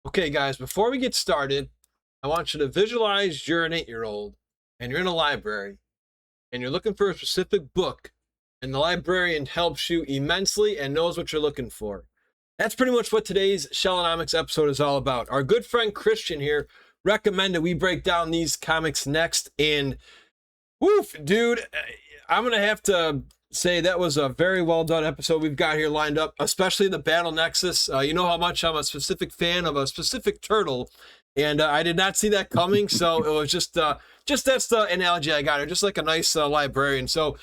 Okay, guys, before we get started, I want you to visualize you're an 8-year-old and you're in a library and you're looking for a specific book, and the librarian helps you immensely and knows what you're looking for. That's pretty much what today's Shellonomics episode is all about. Our good friend Christian here recommended we break down these comics next, and woof, dude, I'm going to have to say that was a very well done episode we've got here lined up, especially the Battle Nexus. You know how much I'm a specific fan of a specific turtle, and I did not see that coming. So it was just that's the analogy I got here, just like a nice librarian. So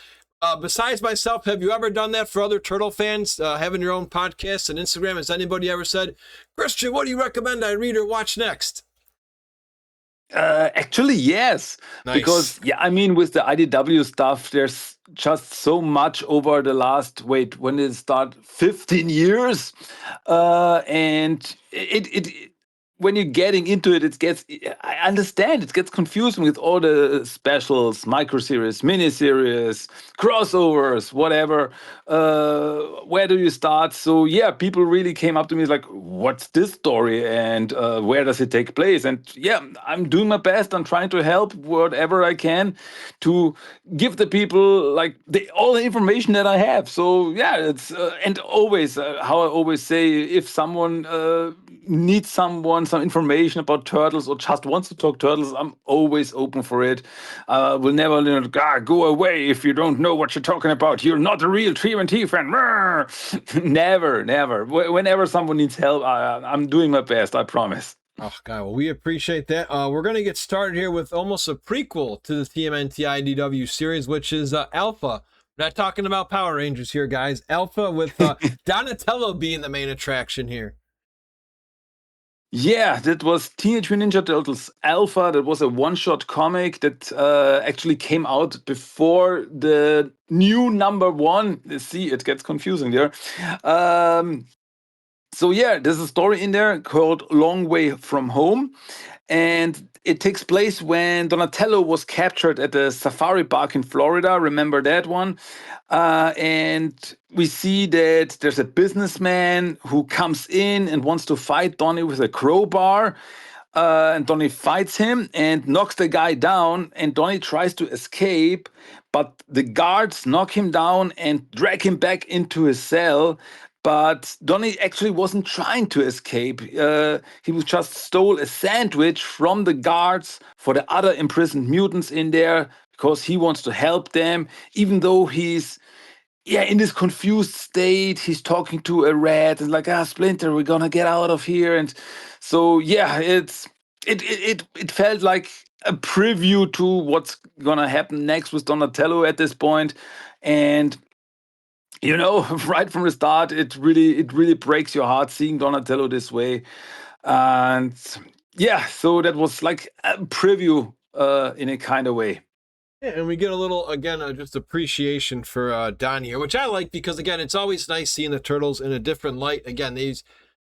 besides myself, have you ever done that for other turtle fans, having your own podcast and Instagram? Has anybody ever said, Christian, what do you recommend I read or watch next? Actually, yes, Nice. because I mean, with the IDW stuff, there's just so much over the last when did it start? 15 years, and it when you're getting into it, it gets. I understand it gets confusing with all the specials, micro series, mini series, crossovers, whatever. Where do you start? So yeah, people really came up to me like, "What's this story and where does it take place?" And yeah, I'm doing my best. I'm trying to help whatever I can to give the people like all the information that I have. So yeah, it's and always how I always say, if someone needs some information about turtles or just wants to talk turtles, I'm always open for it. Will never go away if you don't know what you're talking about. You're not a real TMNT fan. Never, never. Whenever someone needs help, I'm doing my best. I promise. Oh, God, well, we appreciate that. We're going to get started here with almost a prequel to the TMNT IDW series, which is Alpha. We're not talking about Power Rangers here, guys. Alpha with Donatello being the main attraction here. Yeah, that was Teenage Mutant Ninja Turtles Alpha. That was a one-shot comic that actually came out before the new number one. See, it gets confusing there. So yeah, there's a story in there called Long Way From Home. And it takes place when Donatello was captured at the safari park in Florida. Remember that one? And we see that there's a businessman who comes in and wants to fight Donnie with a crowbar. And Donnie fights him and knocks the guy down. And Donnie tries to escape, but the guards knock him down and drag him back into his cell. But Donnie actually wasn't trying to escape. He was just stole a sandwich from the guards for the other imprisoned mutants in there because he wants to help them, even though he's in this confused state. He's talking to a rat and like, Splinter, we're gonna get out of here. And so it felt like a preview to what's gonna happen next with Donatello at this point. And right from the start, it really breaks your heart seeing Donatello this way. And yeah, so that was like a preview in a kind of way. Yeah, and we get a little, again, just appreciation for Don here, which I like because, again, it's always nice seeing the Turtles in a different light. Again, these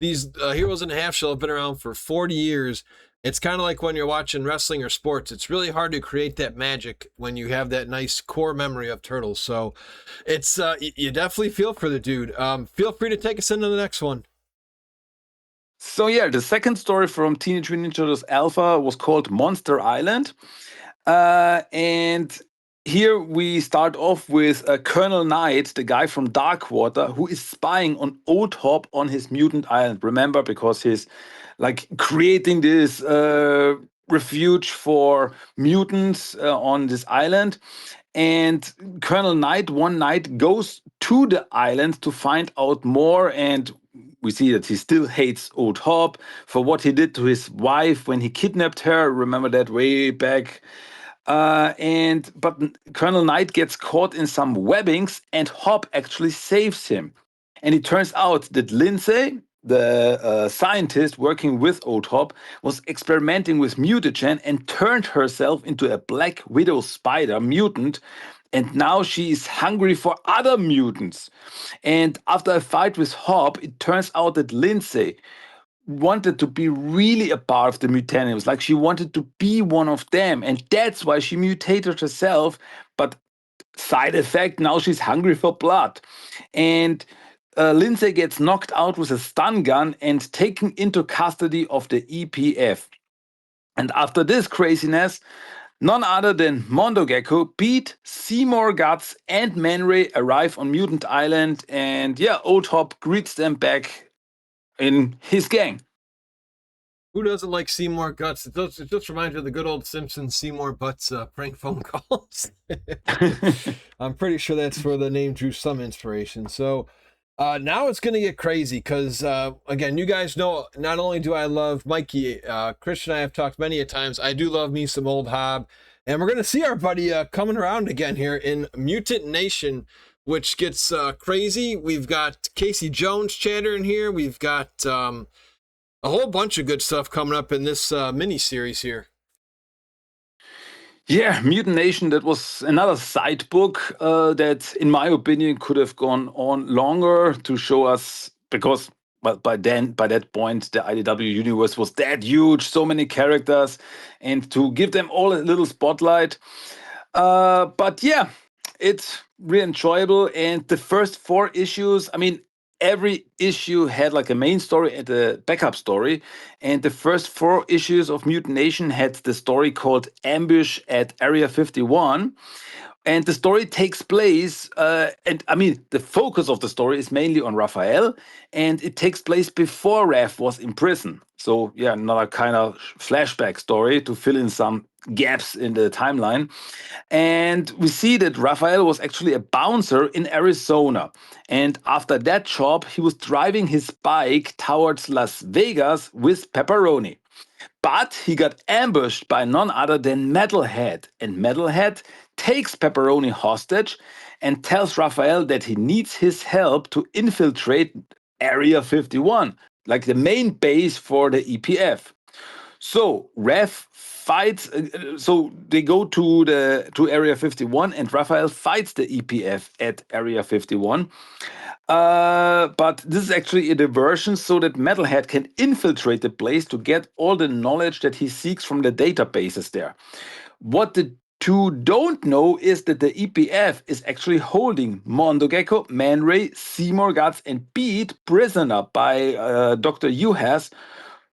Heroes in a Half Shell have been around for 40 years. It's kind of like when you're watching wrestling or sports. It's really hard to create that magic when you have that nice core memory of Turtles. So it's you definitely feel for the dude. Feel free to take us into the next one. So yeah, the second story from Teenage Mutant Ninja Turtles Alpha was called Monster Island. And here we start off with Colonel Knight, the guy from Darkwater, who is spying on Old Hop on his mutant island. Remember, because he's like creating this refuge for mutants on this island. And Colonel Knight one night goes to the island to find out more. And we see that he still hates Old Hop for what he did to his wife when he kidnapped her. Remember that way back. But Colonel Knight gets caught in some webbings, and Hop actually saves him. And it turns out that Lindsay, the scientist working with Old Hop, was experimenting with mutagen and turned herself into a Black Widow spider mutant. And now she is hungry for other mutants. And after a fight with Hop, it turns out that Lindsay wanted to be really a part of the Mutaniums. Like she wanted to be one of them. And that's why she mutated herself. But side effect, now she's hungry for blood. And Lindsay gets knocked out with a stun gun and taken into custody of the EPF. And after this craziness, none other than Mondo Gecko, Pete, Seymour Guts, and Man Ray arrive on Mutant Island, and yeah, Old Hop greets them back in his gang. Who doesn't like Seymour Guts? It just reminds me of the good old Simpsons Seymour Butts prank phone calls. I'm pretty sure that's where the name drew some inspiration. So now it's going to get crazy because, again, you guys know not only do I love Mikey, Christian and I have talked many a times, I do love me some old Hob. And we're going to see our buddy coming around again here in Mutant Nation, which gets crazy. We've got Casey Jones chatter in here. We've got a whole bunch of good stuff coming up in this mini series here. Yeah, Mutant Nation, that was another side book that, in my opinion, could have gone on longer to show us, because well, by that point, the IDW universe was that huge, so many characters, and to give them all a little spotlight. But yeah, it's really enjoyable. And the first 4 issues, I mean, every issue had like a main story and a backup story. And the first 4 issues of Mutant Nation had the story called Ambush at Area 51. And the story takes place, and I mean, the focus of the story is mainly on Raphael, and it takes place before Raph was in prison. So, yeah, another kind of flashback story to fill in some gaps in the timeline. And we see that Raphael was actually a bouncer in Arizona. And after that job, he was driving his bike towards Las Vegas with Pepperoni. But he got ambushed by none other than Metalhead. And Metalhead takes Pepperoni hostage and tells Raphael that he needs his help to infiltrate Area 51, like the main base for the EPF. So Raph fights. So they go to Area 51, and Raphael fights the EPF at Area 51. But this is actually a diversion so that Metalhead can infiltrate the place to get all the knowledge that he seeks from the databases there. What the two don't know is that the EPF is actually holding Mondo Gecko, Man Ray, Seymour Guts, and Pete prisoner by Dr. Uhas,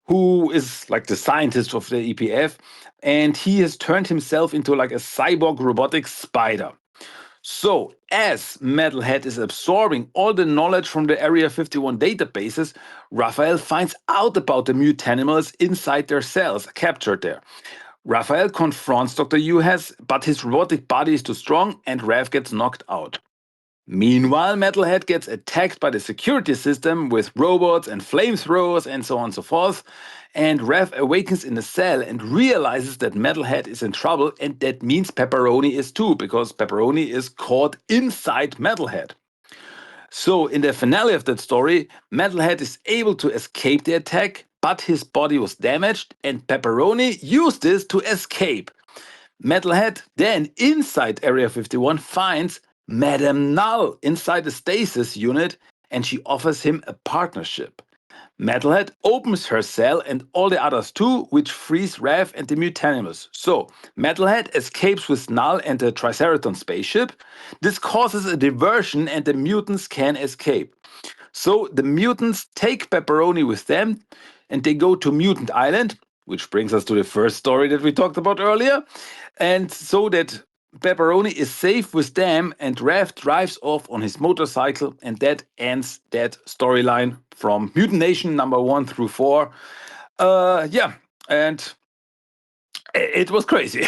who is like the scientist of the EPF, and he has turned himself into like a cyborg robotic spider. So, as Metalhead is absorbing all the knowledge from the Area 51 databases, Raphael finds out about the mutanimals inside their cells, captured there. Raphael confronts Dr. Uhas, but his robotic body is too strong and Raph gets knocked out. Meanwhile, Metalhead gets attacked by the security system with robots and flamethrowers and so on and so forth. And Raph awakens in the cell and realizes that Metalhead is in trouble, and that means Pepperoni is too, because Pepperoni is caught inside Metalhead. So, in the finale of that story, Metalhead is able to escape the attack, but his body was damaged, and Pepperoni used this to escape. Metalhead then, inside Area 51, finds Madame Null inside the stasis unit, and she offers him a partnership. Metalhead opens her cell and all the others too, which frees Raph and the Mutanimals. So, Metalhead escapes with Null and the Triceraton spaceship. This causes a diversion and the mutants can escape. So, the mutants take Pepperoni with them and they go to Mutant Island, which brings us to the first story that we talked about earlier. And so that Pepperoni is safe with them, and Raph drives off on his motorcycle, and that ends that storyline from Mutant Nation number 1 through 4. Yeah, and it was crazy.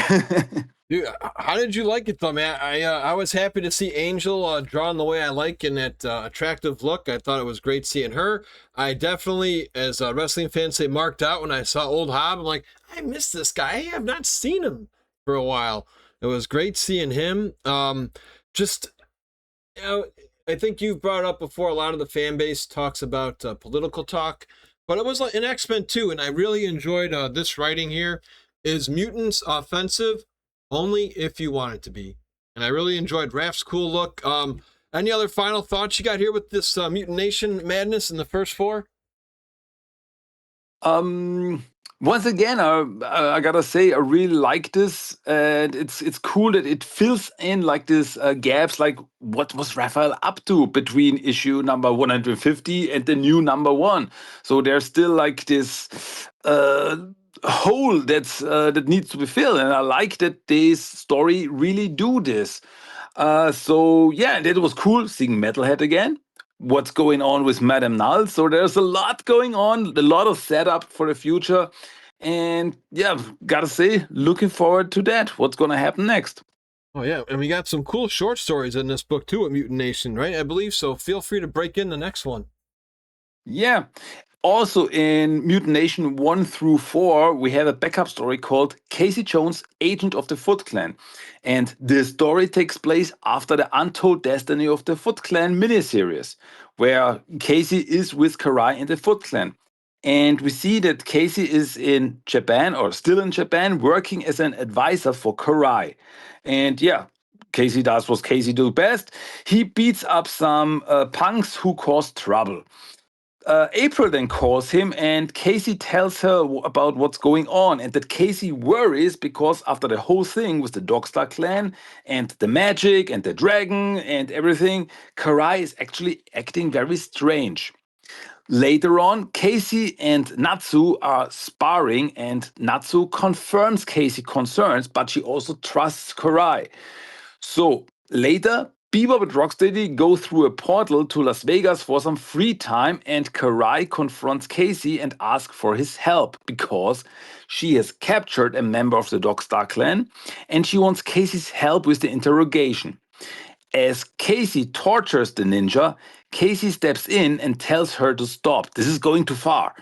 Dude, how did you like it though, man? I was happy to see Angel drawn the way I like in that attractive look. I thought it was great seeing her. I definitely, as wrestling fans say, marked out when I saw Old Hob. I'm like, I miss this guy. I have not seen him for a while. It was great seeing him. Just, you know, I think you've brought up before. A lot of the fan base talks about political talk, but it was like in X-Men too, and I really enjoyed this writing here. Is mutants offensive? Only if you want it to be. And I really enjoyed Raph's cool look. Any other final thoughts you got here with this Mutant Nation madness in the first 4? Once again, I gotta say, I really like this, and it's cool that it fills in like this gaps, like what was Raphael up to between issue number 150 and the new number one. So there's still like this hole that needs to be filled, and I like that this story really do this. So yeah, that was cool seeing Metalhead again. What's going on with Madame Null? So there's a lot going on, a lot of setup for the future. And yeah, gotta say, looking forward to that. What's gonna happen next? Oh yeah, and we got some cool short stories in this book too at Mutant Nation, right? I believe so. Feel free to break in the next one. Yeah. Also in Mutant Nation 1 through 4, we have a backup story called Casey Jones, Agent of the Foot Clan. And this story takes place after the Untold Destiny of the Foot Clan miniseries, where Casey is with Karai in the Foot Clan. And we see that Casey is in Japan, or still in Japan, working as an advisor for Karai. And yeah, Casey does what Casey do best. He beats up some punks who cause trouble. April then calls him, and Casey tells her about what's going on, and that Casey worries because after the whole thing with the Dogstar clan and the magic and the dragon and everything, Karai is actually acting very strange. Later on, Casey and Natsu are sparring, and Natsu confirms Casey's concerns, but she also trusts Karai. So later, Bebop and Rocksteady go through a portal to Las Vegas for some free time, and Karai confronts Casey and asks for his help because she has captured a member of the Dogstar clan and she wants Casey's help with the interrogation. As Casey tortures the ninja, Casey steps in and tells her to stop. This is going too far.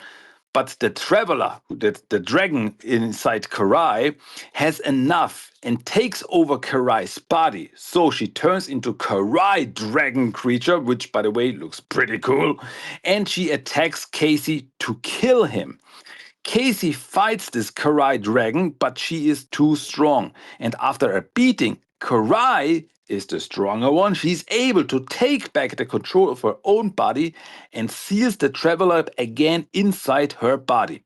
But the traveler, the dragon inside Karai, has enough and takes over Karai's body. So she turns into Karai dragon creature, which by the way looks pretty cool, and she attacks Casey to kill him. Casey fights this Karai dragon, but she is too strong. And after a beating, Karai is the stronger one. She's able to take back the control of her own body and seals the traveler again inside her body.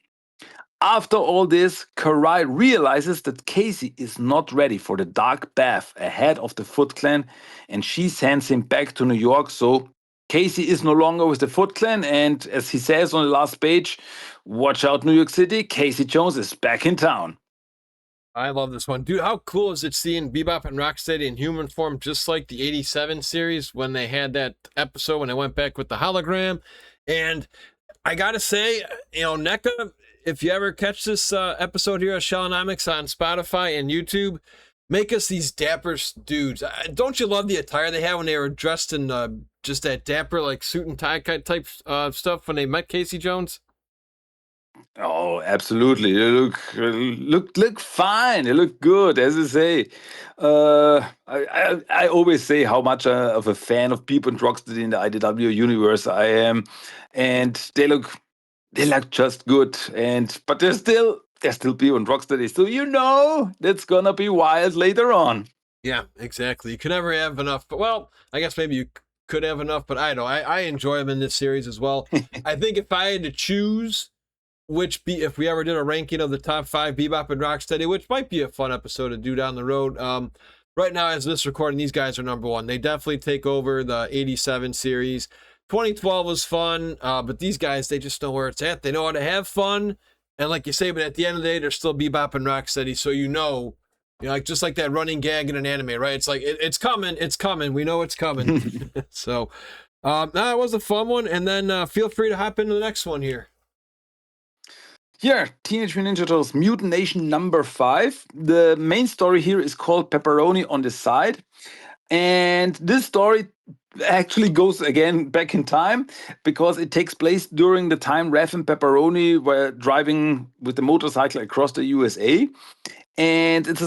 After all this, Karai realizes that Casey is not ready for the dark bath ahead of the Foot Clan, and she sends him back to New York. So Casey is no longer with the Foot Clan, and as he says on the last page, watch out, New York City, Casey Jones is back in town. I love this one. Dude, how cool is it seeing Bebop and Rocksteady in human form, just like the 87 series when they had that episode when I went back with the hologram? And I gotta say, NECA, if you ever catch this episode here of Shellonomics on Spotify and YouTube, make us these dapper dudes. Don't you love the attire they had when they were dressed in just that dapper, like suit and tie type stuff when they met Casey Jones? Oh, absolutely. They look fine. They look good, as I say. I always say how much of a fan of Peep and Rocksteady in the IDW universe I am, and they look just good. And but they're still Peep and Rocksteady, so that's gonna be wild later on. Yeah, exactly. You can never have enough. But well, I guess maybe you could have enough, but I know I enjoy them in this series as well. I think if I had to choose if we ever did a ranking of the top 5 Bebop and Rocksteady, which might be a fun episode to do down the road. Right now, as this recording, these guys are number 1. They definitely take over the 87 series. 2012 was fun, but these guys, they just know where it's at. They know how to have fun, and like you say, but at the end of the day, they're still Bebop and Rocksteady, so like just like that running gag in an anime, right? It's like it's coming. We know it's coming. So, that was a fun one, and then feel free to hop into the next one here. Here, Teenage Mutant Ninja Turtles Mutant Nation number 5. The main story here is called Pepperoni on the Side. And this story actually goes again back in time because it takes place during the time Raph and Pepperoni were driving with the motorcycle across the USA. And it's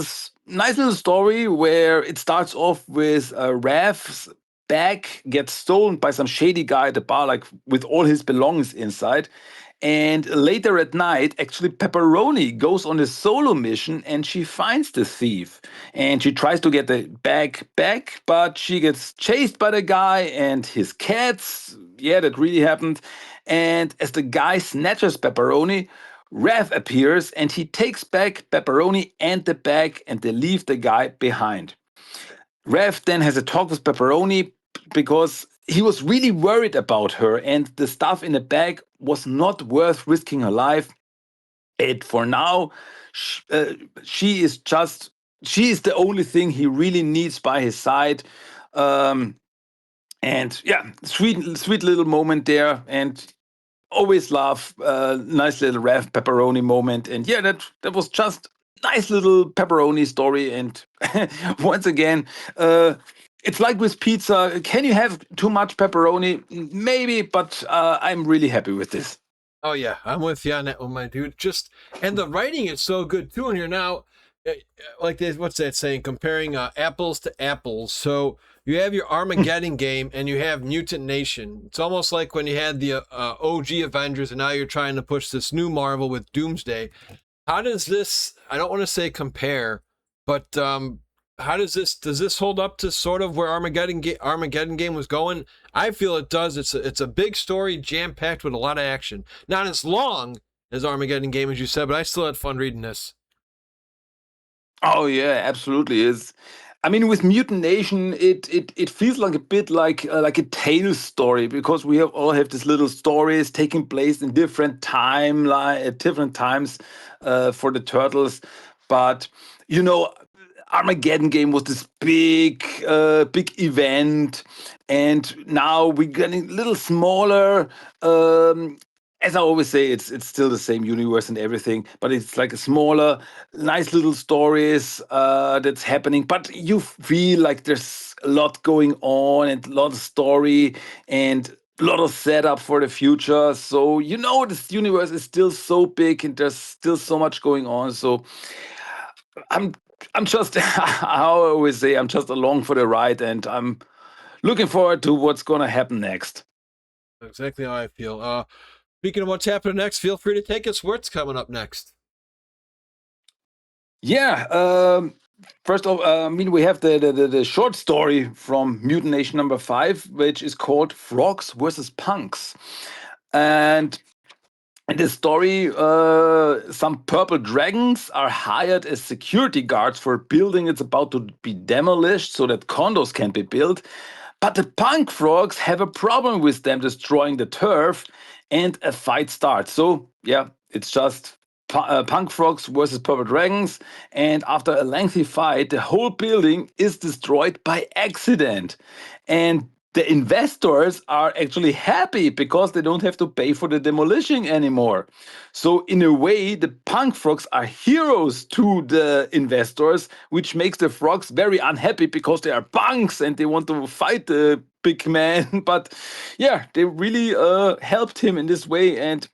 a nice little story where it starts off with Raph's bag gets stolen by some shady guy at the bar, like with all his belongings inside. And later at night, actually, Pepperoni goes on a solo mission and she finds the thief. And she tries to get the bag back, but she gets chased by the guy and his cats. Yeah, that really happened. And as the guy snatches Pepperoni, Rev appears and he takes back Pepperoni and the bag, and they leave the guy behind. Rev then has a talk with Pepperoni because he was really worried about her, and the stuff in the bag was not worth risking her life. And for now, sh- uh, she is just she is the only thing he really needs by his side. Um, and yeah, sweet little moment there, and always love nice little Rev pepperoni moment. And yeah, that was just nice little pepperoni story. And once again, it's like with pizza. Can you have too much pepperoni? Maybe, but I'm really happy with this. Oh yeah, I'm with you on that one, my dude. Just and the writing is so good too. And you're now, like this, what's that saying? Comparing apples to apples. So you have your Armageddon game and you have Mutant Nation. It's almost like when you had the OG Avengers, and now you're trying to push this new Marvel with Doomsday. How does this? I don't want to say compare, but how does this hold up to sort of where Armageddon game was going? I feel it does. It's a big story, jam packed with a lot of action. Not as long as Armageddon game as you said, but I still had fun reading this. Oh yeah, absolutely is. I mean, with Mutant Nation, it feels like a bit like a tale story, because we all have these little stories taking place in different timeline at different times for the turtles. But you know, Armageddon game was this big event, and now we're getting a little smaller. As I always say, it's still the same universe and everything, but it's like a smaller, nice little stories that's happening. But you feel like there's a lot going on and a lot of story and a lot of setup for the future. So you know this universe is still so big and there's still so much going on. So I'm I'm just how I always say, I'm just along for the ride, and I'm looking forward to what's gonna happen next. Exactly how I feel. Speaking of what's happening next, feel free to take us what's coming up next. Yeah. First of all, I mean, we have the short story from Mutant Nation number 5, which is called Frogs versus Punks. And in this story, some purple dragons are hired as security guards for a building that's about to be demolished so that condos can be built. But the punk frogs have a problem with them destroying the turf, and a fight starts. So, yeah, it's just punk frogs versus purple dragons. And after a lengthy fight, the whole building is destroyed by accident. And the investors are actually happy because they don't have to pay for the demolition anymore. So, in a way, the punk frogs are heroes to the investors, which makes the frogs very unhappy because they are punks and they want to fight the big man. But yeah, they really helped him in this way, and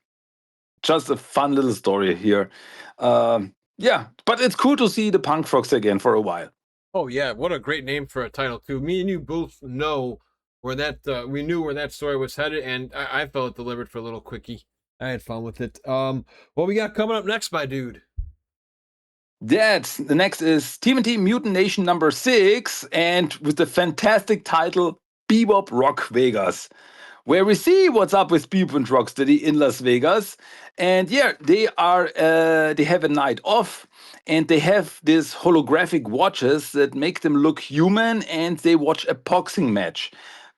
just a fun little story here. Yeah, but it's cool to see the punk frogs again for a while. Oh yeah, what a great name for a title too. Me and you both know where that we knew where that story was headed, and I felt it delivered for a little quickie. I had fun with it. What we got coming up next, my dude? That's the next is TMNT Mutant Nation number 6, and with the fantastic title Bebop Rock Vegas, where we see what's up with Bebop and Rocksteady in Las Vegas. And yeah, they have a night off, and they have these holographic watches that make them look human, and they watch a boxing match.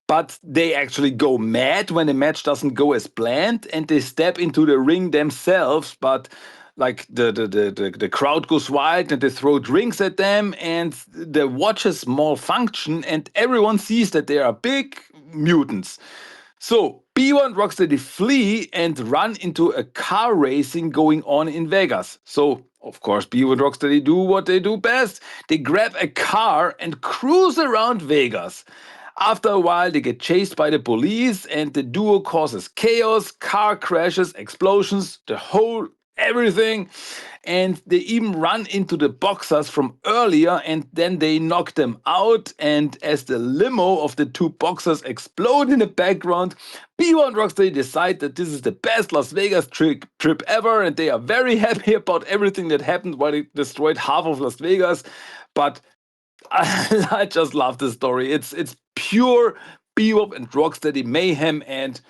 But they actually go mad when the match doesn't go as planned, and they step into the ring themselves. But like the crowd goes wild and they throw drinks at them, and the watches malfunction, and everyone sees that they are big mutants. So B1 and Rocksteady flee and run into a car racing going on in Vegas. So of course B1 and Rocksteady do what they do best. They grab a car and cruise around Vegas. After a while, they get chased by the police, and the duo causes chaos, car crashes, explosions, the whole everything. And they even run into the boxers from earlier, and then they knock them out. And as the limo of the two boxers explode in the background, B1 Rocksteady decide that this is the best Las Vegas trip ever, and they are very happy about everything that happened while they destroyed half of Las Vegas. But I just love this story. It's pure bebop and rocksteady mayhem, and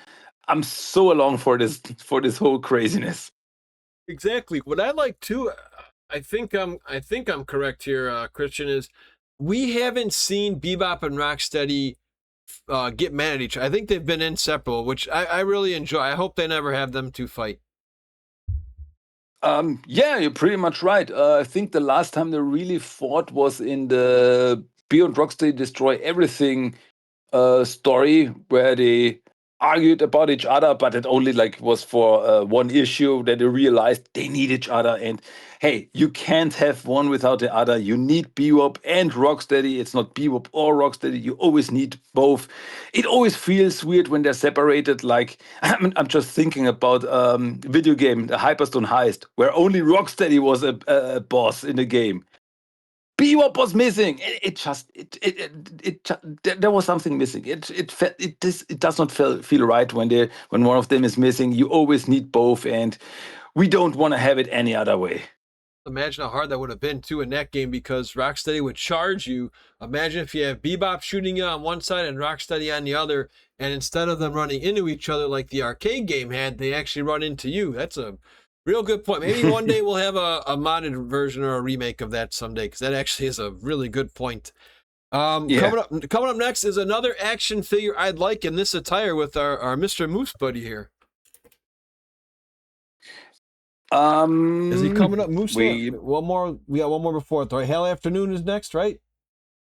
I'm so along for this whole craziness. Exactly. What I like too, I think I'm correct here, Christian, is we haven't seen Bebop and Rocksteady get mad at each other. I think they've been inseparable, which I really enjoy. I hope they never have them two fight. Yeah, you're pretty much right. I think the last time they really fought was in the Beyond Rocksteady Destroy Everything story, where they argued about each other, but it only like was for one issue that they realized they need each other. And hey, you can't have one without the other. You need Bebop and Rocksteady. It's not Bebop or Rocksteady. You always need both. It always feels weird when they're separated. Like I'm just thinking about video game, the Hyperstone Heist, where only Rocksteady was a boss in the game. Bebop was missing. There was something missing. It does not feel right when one of them is missing. You always need both, and we don't want to have it any other way. Imagine how hard that would have been too in that game because Rocksteady would charge you. Imagine if you have Bebop shooting you on one side and Rocksteady on the other, and instead of them running into each other like the arcade game had, they actually run into you. That's a real good point. Maybe one day we'll have a modded version or a remake of that someday because that actually is a really good point. Yeah. Coming up next is another action figure I'd like in this attire with our Mr. Moose buddy here. Is he coming up, Moose? One more. We got one more before it. Right? Hell Afternoon is next, right?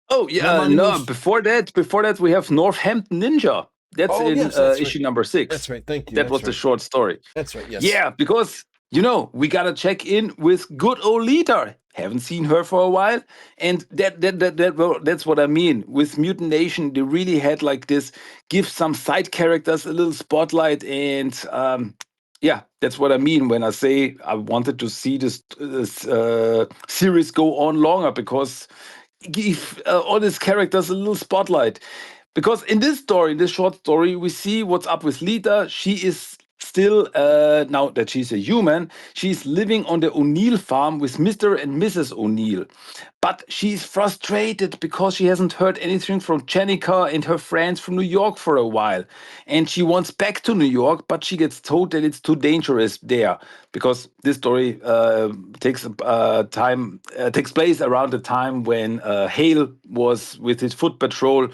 Oh yeah, Money no. Moose. Before that, we have Northampton Ninja. That's Oh in yes, that's issue right. number 6. That's right. Thank you. That That's was the right. short story. That's right. Yes. Yeah, because we gotta check in with good old Lita. Haven't seen her for a while, and that's what I mean. With Mutant Nation, they really had like this, give some side characters a little spotlight, and yeah, that's what I mean when I say I wanted to see this series go on longer, because give all these characters a little spotlight. Because in this story, in this short story, we see what's up with Lita. She is still, now that she's a human, she's living on the O'Neill farm with Mr. and Mrs. O'Neill. But she's frustrated because she hasn't heard anything from Jenica and her friends from New York for a while. And she wants back to New York, but she gets told that it's too dangerous there. Because this story takes place around the time when Hale was with his foot patrol,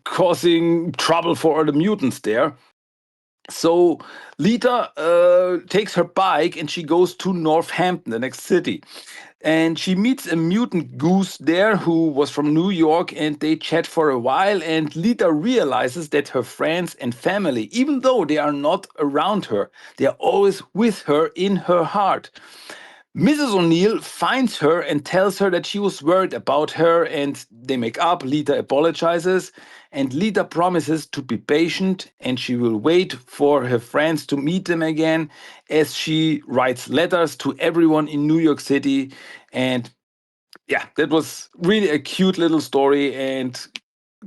causing trouble for all the mutants there. So Lita takes her bike and she goes to Northampton, the next city. And she meets a mutant goose there who was from New York, and they chat for a while. And Lita realizes that her friends and family, even though they are not around her, they are always with her in her heart. Mrs. O'Neill finds her and tells her that she was worried about her, and they make up. Lita apologizes, and Lita promises to be patient, and she will wait for her friends to meet them again, as she writes letters to everyone in New York City. And yeah, that was really a cute little story, and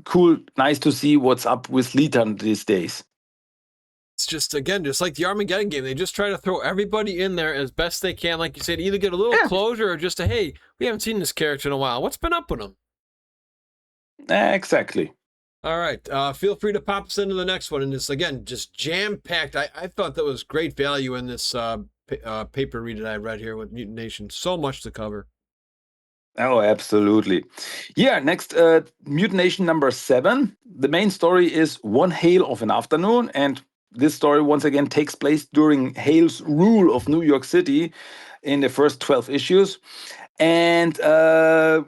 cool, nice to see what's up with Lita these days. It's just again, just like the Armageddon game, they just try to throw everybody in there as best they can. Like you said, either get a little closure or just a hey, we haven't seen this character in a while. What's been up with him? Exactly. All right. Feel free to pop us into the next one. And this, again, just jam packed. I thought that was great value in this paper read that I read here with Mutant Nation. So much to cover. Oh, absolutely. Yeah, next, Mutination number 7. The main story is One Hail of an Afternoon, and this story once again takes place during Hale's rule of New York City in the first 12 issues. And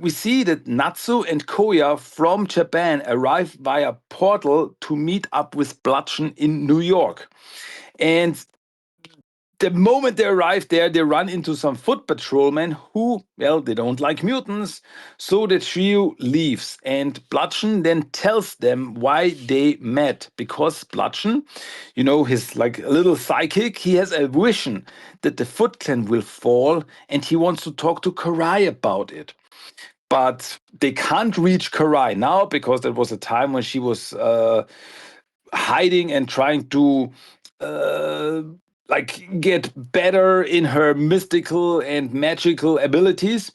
we see that Natsu and Koya from Japan arrive via portal to meet up with Bludgeon in New York. And the moment they arrive there, they run into some foot patrolmen who, well, they don't like mutants. So the trio leaves, and Bludgeon then tells them why they met. Because Bludgeon, his like a little psychic, he has a vision that the Foot Clan will fall, and he wants to talk to Karai about it. But they can't reach Karai now because that was a time when she was hiding and trying to uh, like get better in her mystical and magical abilities.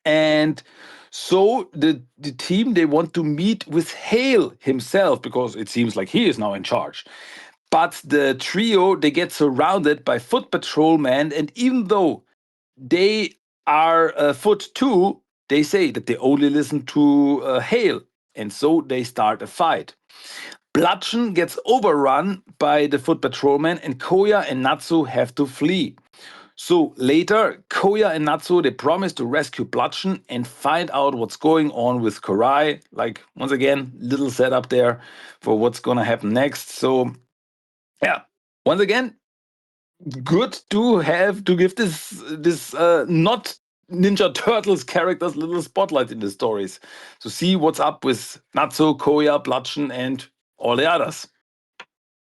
And so the team, they want to meet with Hale himself, because it seems like he is now in charge. But the trio, they get surrounded by foot patrolmen, and even though they are foot too, they say that they only listen to Hale, and so they start a fight. Bludgeon gets overrun by the foot patrolman, and Koya and Natsu have to flee. So later, Koya and Natsu, they promise to rescue Bludgeon and find out what's going on with Korai. Like, once again, little setup there for what's gonna happen next. So, yeah, once again, good to have to give this not Ninja Turtles characters little spotlight in the stories to see what's up with Natsu, Koya, Bludgeon, and all the others.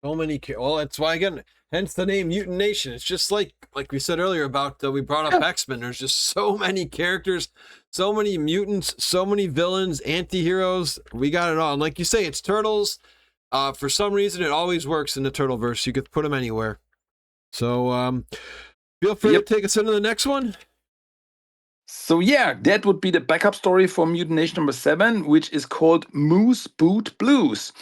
So many. Well, that's why again, hence the name Mutant Nation. It's just like we said earlier about we brought up X-Men. There's just so many characters, so many mutants, so many villains, anti-heroes. We got it all. And like you say, it's turtles. For some reason, it always works in the Turtleverse. You could put them anywhere. So feel free to take us into the next one. So yeah, that would be the backup story for Mutant Nation number 7, which is called Moose Boot Blues,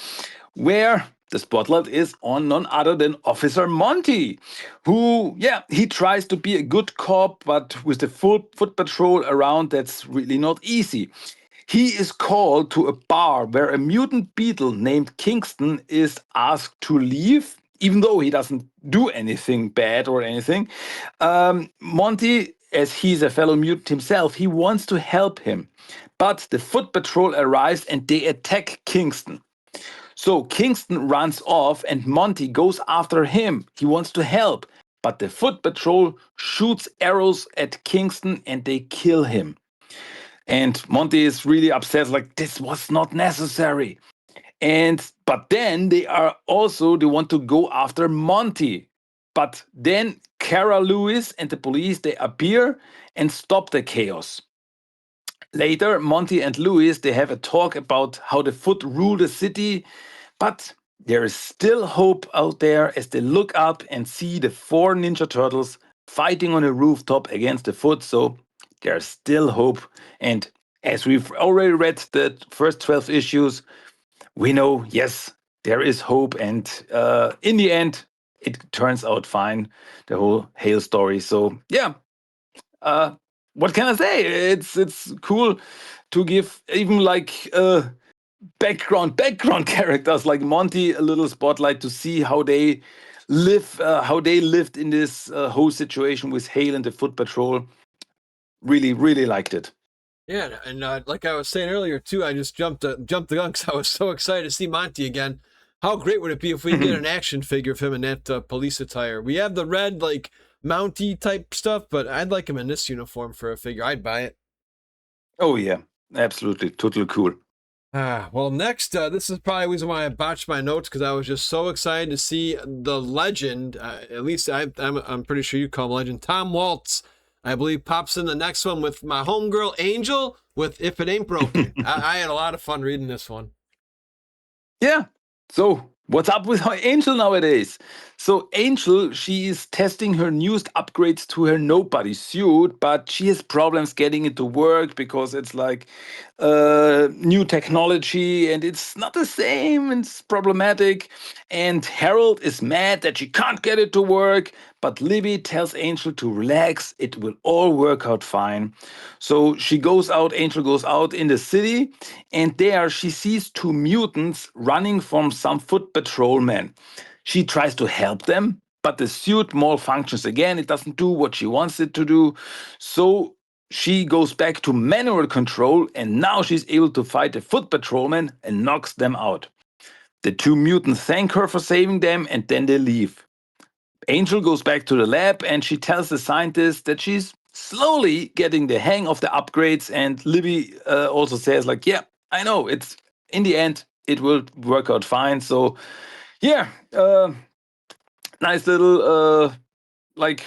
where the spotlight is on none other than Officer Monty, who, yeah, he tries to be a good cop, but with the full foot patrol around, that's really not easy. He is called to a bar where a mutant beetle named Kingston is asked to leave, even though he doesn't do anything bad or anything. Monty, as he's a fellow mutant himself, he wants to help him. But the foot patrol arrives and they attack Kingston. So Kingston runs off and Monty goes after him. He wants to help. But the foot patrol shoots arrows at Kingston and they kill him. And Monty is really upset, like, this was not necessary. But then they want to go after Monty. But then Kara Lewis and the police, they appear and stop the chaos. Later, Monty and Lewis, they have a talk about how the Foot rule the city, but there is still hope out there as they look up and see the 4 Ninja Turtles fighting on a rooftop against the Foot. So there's still hope. And as we've already read the first 12 issues, we know, yes, there is hope. And in the end, it turns out fine, the whole Hale story. So yeah, what can I say? It's cool to give even like background characters like Monty a little spotlight to see how they lived in this whole situation with Hale and the Foot Patrol. Really liked it. Yeah, and like I was saying earlier too, I just jumped the gun because I was so excited to see Monty again. How great would it be if we get an action figure of him in that police attire? We have the red like Mountie type stuff, but I'd like him in this uniform for a figure. I'd buy it. Oh yeah, absolutely, totally cool. Well, next, this is probably the reason why I botched my notes because I was just so excited to see the legend. At least I'm pretty sure you call him legend. Tom Waltz, I believe, pops in the next one with my homegirl Angel with "If It Ain't Broken." I had a lot of fun reading this one. Yeah. So what's up with Angel nowadays? So Angel, she is testing her newest upgrades to her nobody suit, but she has problems getting it to work because it's like new technology and it's not the same. It's problematic. And Harold is mad that she can't get it to work, but Libby tells Angel to relax. It will all work out fine. So Angel goes out in the city, and there she sees 2 mutants running from some foot patrolmen. She tries to help them, but the suit malfunctions again. It doesn't do what she wants it to do. So she goes back to manual control, and now she's able to fight the foot patrolmen and knocks them out. The 2 mutants thank her for saving them, and then they leave. Angel goes back to the lab, and she tells the scientist that she's slowly getting the hang of the upgrades. And Libby also says, like, yeah, I know, it's in the end, it will work out fine. So yeah, nice little like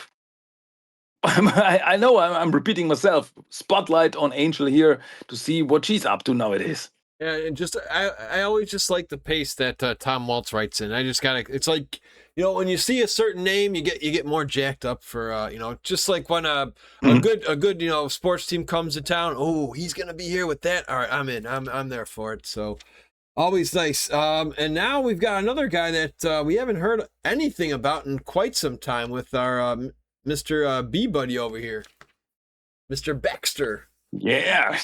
I know I'm repeating myself. Spotlight on Angel here to see what she's up to nowadays. Yeah, and just I always just like the pace that Tom Waltz writes in. I just gotta. It's like, when you see a certain name, you get more jacked up for just like when a good sports team comes to town. Oh, he's gonna be here with that. All right, I'm in. I'm there for it. So Always nice. And now we've got another guy that we haven't heard anything about in quite some time with our Mr. B Buddy over here, Mr. Baxter. Yeah.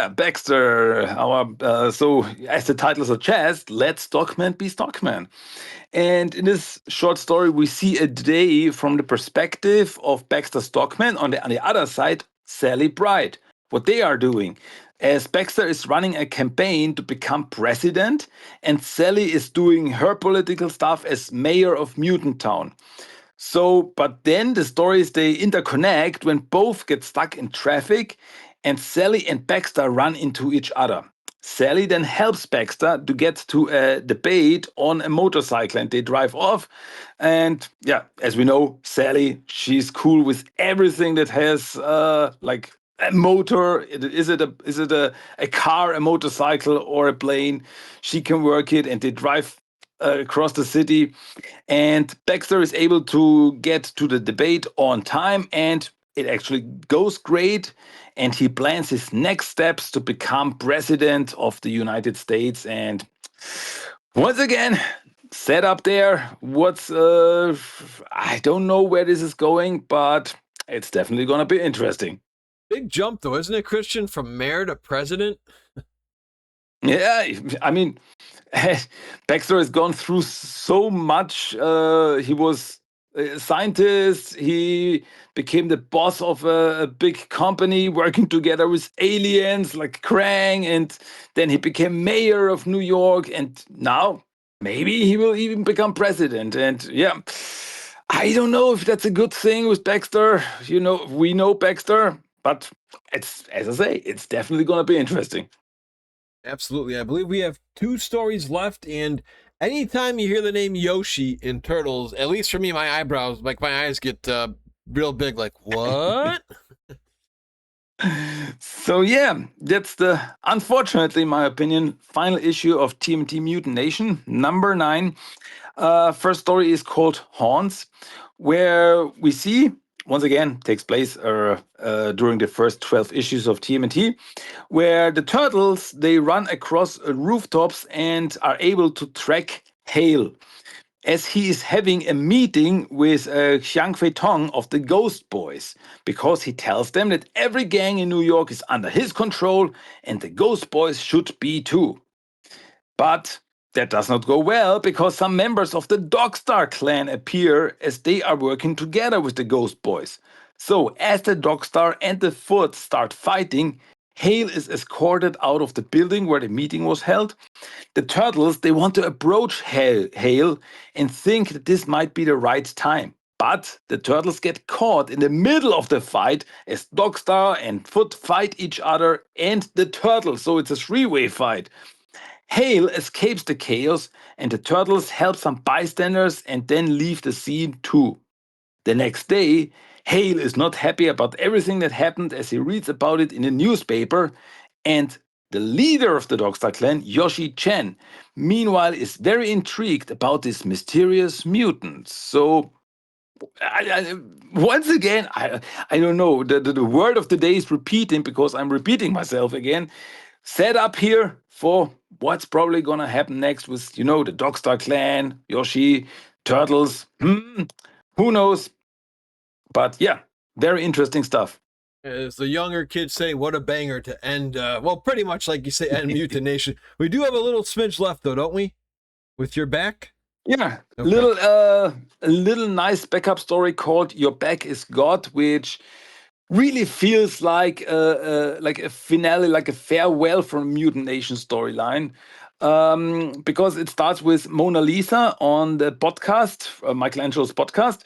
Baxter, so as the title suggests, let Stockman be Stockman. And in this short story, we see a day from the perspective of Baxter Stockman. On the other side, Sally Bright, what they are doing. As Baxter is running a campaign to become president, and Sally is doing her political stuff as mayor of Mutant Town. So, but then the stories they interconnect when both get stuck in traffic and Sally and Baxter run into each other. Sally then helps Baxter to get to a debate on a motorcycle and they drive off. And yeah, as we know, Sally, she's cool with everything that has like a motor. Is it a car, a motorcycle, or a plane? She can work it and they drive across the city. And Baxter is able to get to the debate on time, and it actually goes great. And he plans his next steps to become president of the United States. And once again, set up there. I don't know where this is going, but it's definitely going to be interesting. Big jump though, isn't it, Christian? From mayor to president? Yeah, I mean, Baxter has gone through so much. He was a scientist. He became the boss of a big company working together with aliens like Krang. And then he became mayor of New York. And now maybe he will even become president. And yeah, I don't know if that's a good thing with Baxter. You know, we know Baxter, but it's, as I say, it's definitely going to be interesting. Absolutely. I believe we have 2 stories left, and anytime you hear the name Yoshi in Turtles, at least for me, my eyebrows, like my eyes get real big, like, what? So yeah, that's the unfortunately, in my opinion, final issue of TMT Mutant Nation number 9. First story is called Haunts, where we see once again takes place during the first 12 issues of TMNT, where the turtles they run across rooftops and are able to track Hale as he is having a meeting with Xiang Fei Tong of the Ghost Boys, because he tells them that every gang in New York is under his control and the Ghost Boys should be too. But that does not go well because some members of the Dogstar clan appear as they are working together with the Ghost Boys. So, as the Dogstar and the Foot start fighting, Hale is escorted out of the building where the meeting was held. The turtles they want to approach Hale and think that this might be the right time. But the turtles get caught in the middle of the fight as Dogstar and Foot fight each other and the turtles. So it's a three-way fight. Hale escapes the chaos and the turtles help some bystanders and then leave the scene too. The next day, Hale is not happy about everything that happened as he reads about it in a newspaper, and the leader of the Dogstar clan, Yoshi Chen, meanwhile is very intrigued about this mysterious mutant. So, once again, I don't know, the word of the day is repeating because I'm repeating myself again. Set up here for what's probably gonna happen next with, the Dogstar clan, Yoshi, Turtles. Who knows? But yeah, very interesting stuff. As the younger kids say, what a banger to end, well, pretty much like you say, end Mutant Nation. We do have a little smidge left, though, don't we? With your back? Yeah, Okay. a little nice backup story called "Your Back Is God," which really feels like a finale, like a farewell from Mutant Nation storyline. Because it starts with Mona Lisa on the podcast, Michelangelo's podcast,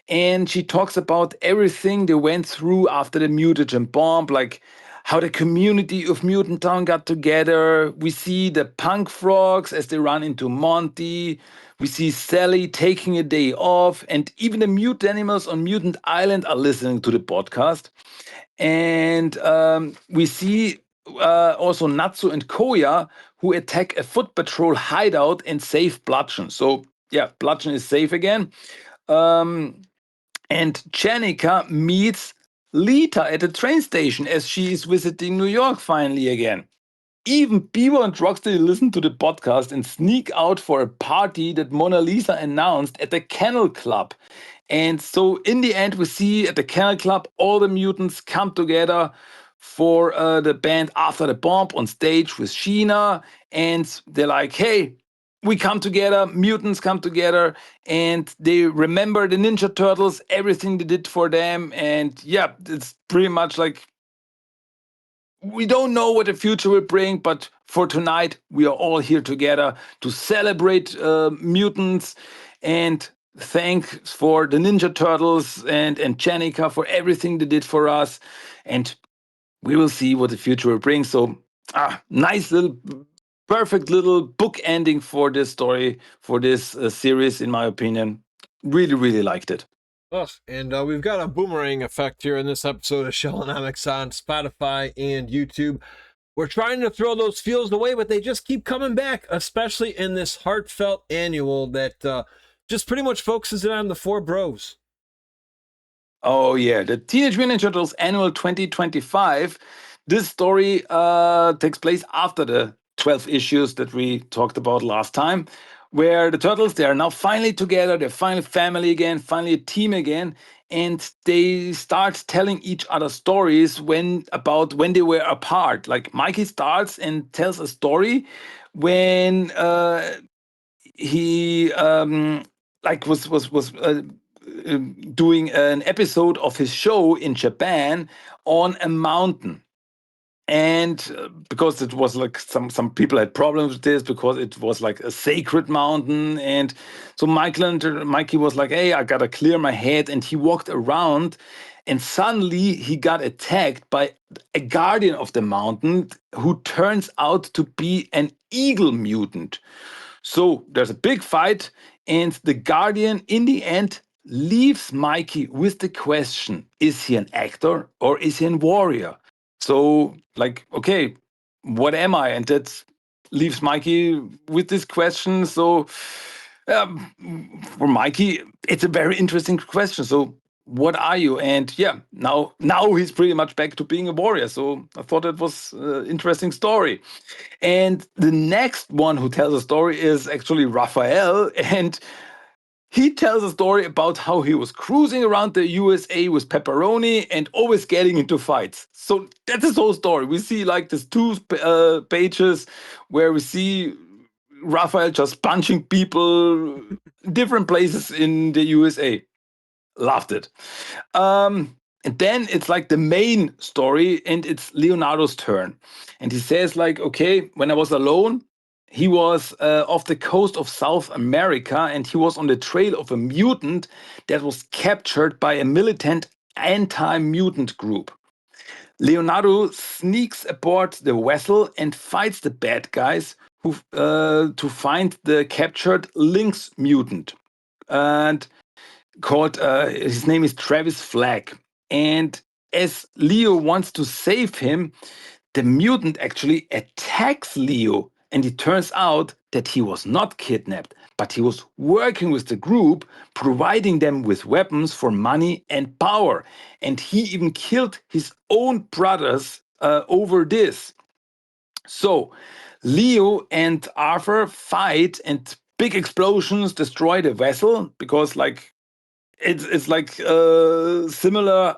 and she talks about everything they went through after the mutagen bomb, like how the community of Mutant Town got together. We see the punk frogs as they run into Monty. We see Sally taking a day off, and even the mute animals on Mutant Island are listening to the podcast. And we see also Natsu and Koya who attack a foot patrol hideout and save Bludgeon. So yeah, Bludgeon is safe again. Um, and Janica meets Lita at the train station as she is visiting New York finally again. Even Bieber and Rocksteady listen to the podcast and sneak out for a party that Mona Lisa announced at the Kennel Club. And so in the end, we see at the Kennel Club, all the mutants come together for the band After the Bomb on stage with Sheena. And they're like, hey, we come together, mutants come together, and they remember the Ninja Turtles, everything they did for them. And yeah, it's pretty much like, we don't know what the future will bring, but for tonight, we are all here together to celebrate mutants and thanks for the Ninja Turtles and Janica for everything they did for us. And we will see what the future will bring. So, nice little, perfect little book ending for this story, for this series, in my opinion. Really, really liked it. Ugh, and we've got a boomerang effect here in this episode of Shellonomics on Spotify and YouTube. We're trying to throw those feels away, but they just keep coming back, especially in this heartfelt annual that just pretty much focuses it on the four bros. Oh yeah, the Teenage Mutant Ninja Turtles Annual 2025. This story takes place after the 12 issues that we talked about last time, where the Turtles, they are now finally together, they're finally family again, finally a team again, and they start telling each other stories about when they were apart. Like Mikey starts and tells a story when he like was doing an episode of his show in Japan on a mountain. And because it was like some people had problems with this because it was like a sacred mountain, and so Mikey was like, "Hey, I gotta clear my head," and he walked around, and suddenly he got attacked by a guardian of the mountain who turns out to be an eagle mutant. So there's a big fight, and the Guardian, in the end, leaves Mikey with the question: is he an actor or is he a warrior? So, like, okay, what am I? And that leaves Mikey with this question. So, for Mikey, it's a very interesting question. So, what are you? And yeah, now he's pretty much back to being a warrior. So I thought it was an interesting story. And the next one who tells a story is actually Raphael. And he tells a story about how he was cruising around the USA with pepperoni and always getting into fights. So that's his whole story. We see like these two pages where we see Raphael just punching people different places in the USA. Loved it. And then it's like the main story, and it's Leonardo's turn. And he says, like, okay, when I was alone, he was off the coast of South America, and he was on the trail of a mutant that was captured by a militant anti-mutant group. Leonardo sneaks aboard the vessel and fights the bad guys who to find the captured Lynx mutant. And called his name is Travis Flag. And as Leo wants to save him, the mutant actually attacks Leo. And it turns out that he was not kidnapped, but he was working with the group, providing them with weapons for money and power. And he even killed his own brothers over this. So Leo and Arthur fight, and big explosions destroy the vessel because, like, it's like similar.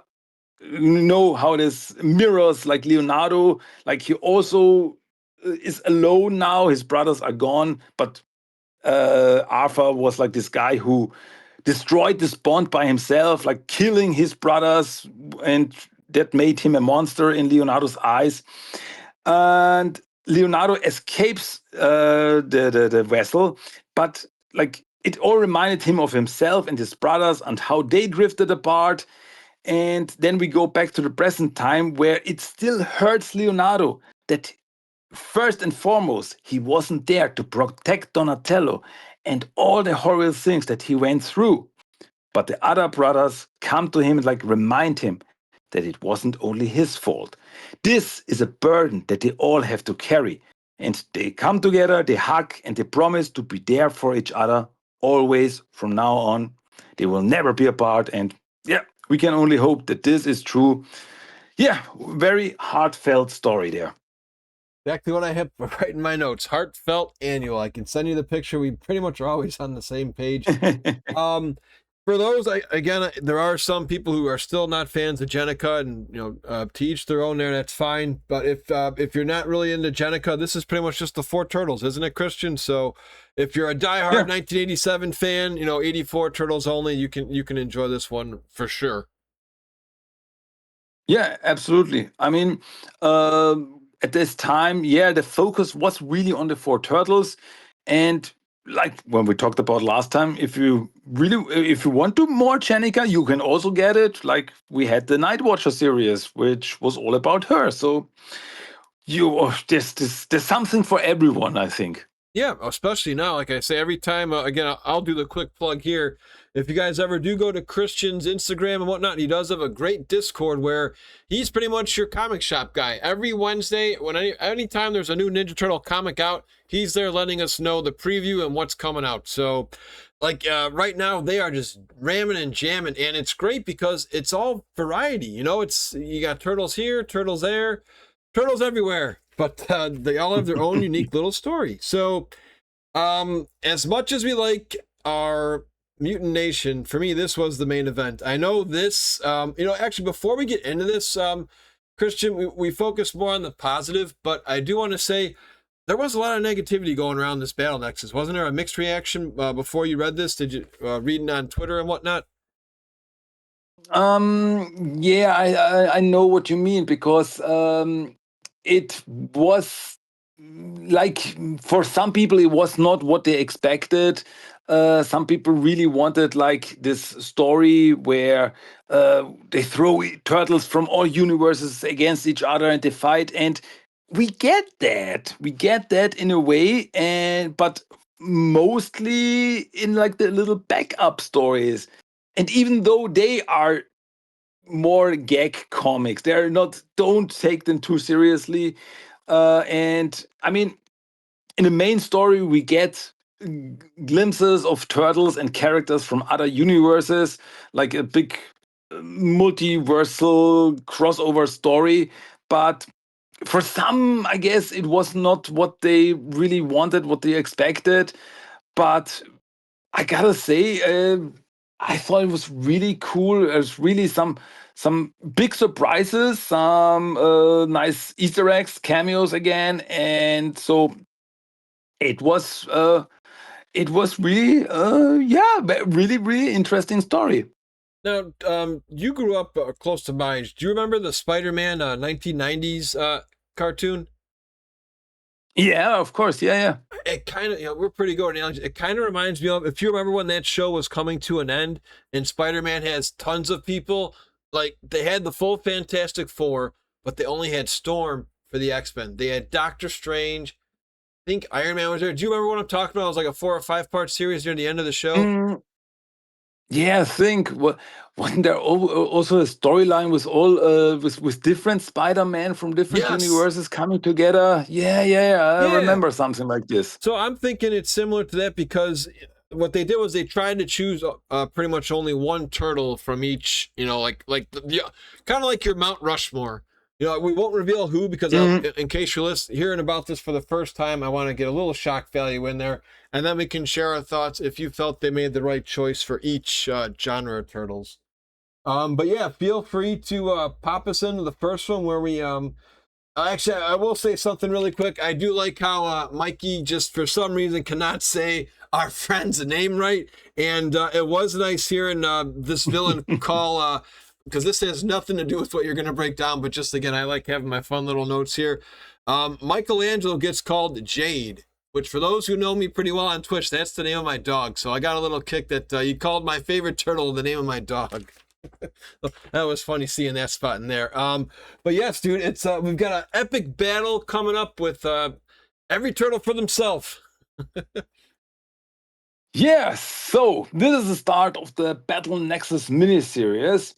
You know how it is mirrors like Leonardo. Like he also is alone now. His brothers are gone, but Arthur was like this guy who destroyed this bond by himself, like killing his brothers, and that made him a monster in Leonardo's eyes. And Leonardo escapes the vessel, but like it all reminded him of himself and his brothers and how they drifted apart. And then we go back to the present time where it still hurts Leonardo that first and foremost he wasn't there to protect Donatello and all the horrible things that he went through. But the other brothers come to him and like remind him that it wasn't only his fault. This is a burden that they all have to carry. And they come together, they hug, and they promise to be there for each other always from now on. They will never be apart. And yeah, we can only hope that this is true. Yeah, very heartfelt story there. Exactly what I have right in my notes. Heartfelt annual. I can send you the picture. We pretty much are always on the same page. Um, for those, there are some people who are still not fans of Jenica, and to each their own. There, that's fine. But if you're not really into Jenica, this is pretty much just the four turtles, isn't it, Christian? So, if you're a diehard 1987 fan, 84 turtles only, you can enjoy this one for sure. Yeah, absolutely. I mean, at this time, the focus was really on the four turtles, and like when we talked about last time, if you want to more Chenica, you can also get it. Like we had the Night Watcher series, which was all about her. So there's something for everyone, I think. Yeah, especially now. Like I say, every time, again, I'll do the quick plug here. If you guys ever do go to Christian's Instagram and whatnot, he does have a great Discord where he's pretty much your comic shop guy. Every Wednesday, anytime there's a new Ninja Turtle comic out, he's there letting us know the preview and what's coming out. So, right now, they are just ramming and jamming, and it's great because it's all variety. You got turtles here, turtles there, turtles everywhere, but they all have their own unique little story. So, as much as we like our Mutant Nation, for me, this was the main event. I know this, actually, before we get into this, Christian, we focus more on the positive, but I do want to say there was a lot of negativity going around this Battle Nexus. Wasn't there a mixed reaction before you read this? Did you read it on Twitter and whatnot? Yeah, I know what you mean, because it was like, for some people it was not what they expected. Some people really wanted like this story where they throw turtles from all universes against each other and they fight, and we get that in a way, but mostly in like the little backup stories. And even though they are more gag comics, they're not, don't take them too seriously. And I mean, in the main story, we get glimpses of turtles and characters from other universes, like a big multiversal crossover story. But for some, I guess it was not what they really wanted, what they expected. But I gotta say, I thought it was really cool. There's really some big surprises, some nice Easter eggs, cameos again, and so it was really really really interesting story. Now, you grew up close to mine. Do you remember the Spider-Man 1990s cartoon? Yeah, of course. Yeah. It kind of, we're pretty good analogy. It kind of reminds me of, if you remember when that show was coming to an end and Spider-Man has tons of people, like they had the full Fantastic Four, but they only had Storm for the X-Men. They had Doctor Strange. I think Iron Man was there. Do you remember what I'm talking about? It was like a 4 or 5 part series near the end of the show. Yeah, I think wasn't there also a storyline with all with different Spider-Man from different Yes. universes coming together? Yeah. I Yeah. remember something like this. So I'm thinking it's similar to that, because what they did was they tried to choose pretty much only one turtle from each, like the kind of like your Mount Rushmore. We won't reveal who, because in case you're hearing about this for the first time, I want to get a little shock value in there, and then we can share our thoughts if you felt they made the right choice for each genre of turtles. But yeah, feel free to pop us into the first one where we actually, I will say something really quick. I do like how Mikey just for some reason cannot say our friend's name right, and it was nice hearing this villain call, because this has nothing to do with what you're going to break down, but just again, I like having my fun little notes here. Michelangelo gets called Jade, which for those who know me pretty well on Twitch, that's the name of my dog. So I got a little kick that you called my favorite turtle the name of my dog. That was funny seeing that spot in there. But yes, dude, it's we've got an epic battle coming up with every turtle for themselves. Yeah, so this is the start of the Battle Nexus miniseries.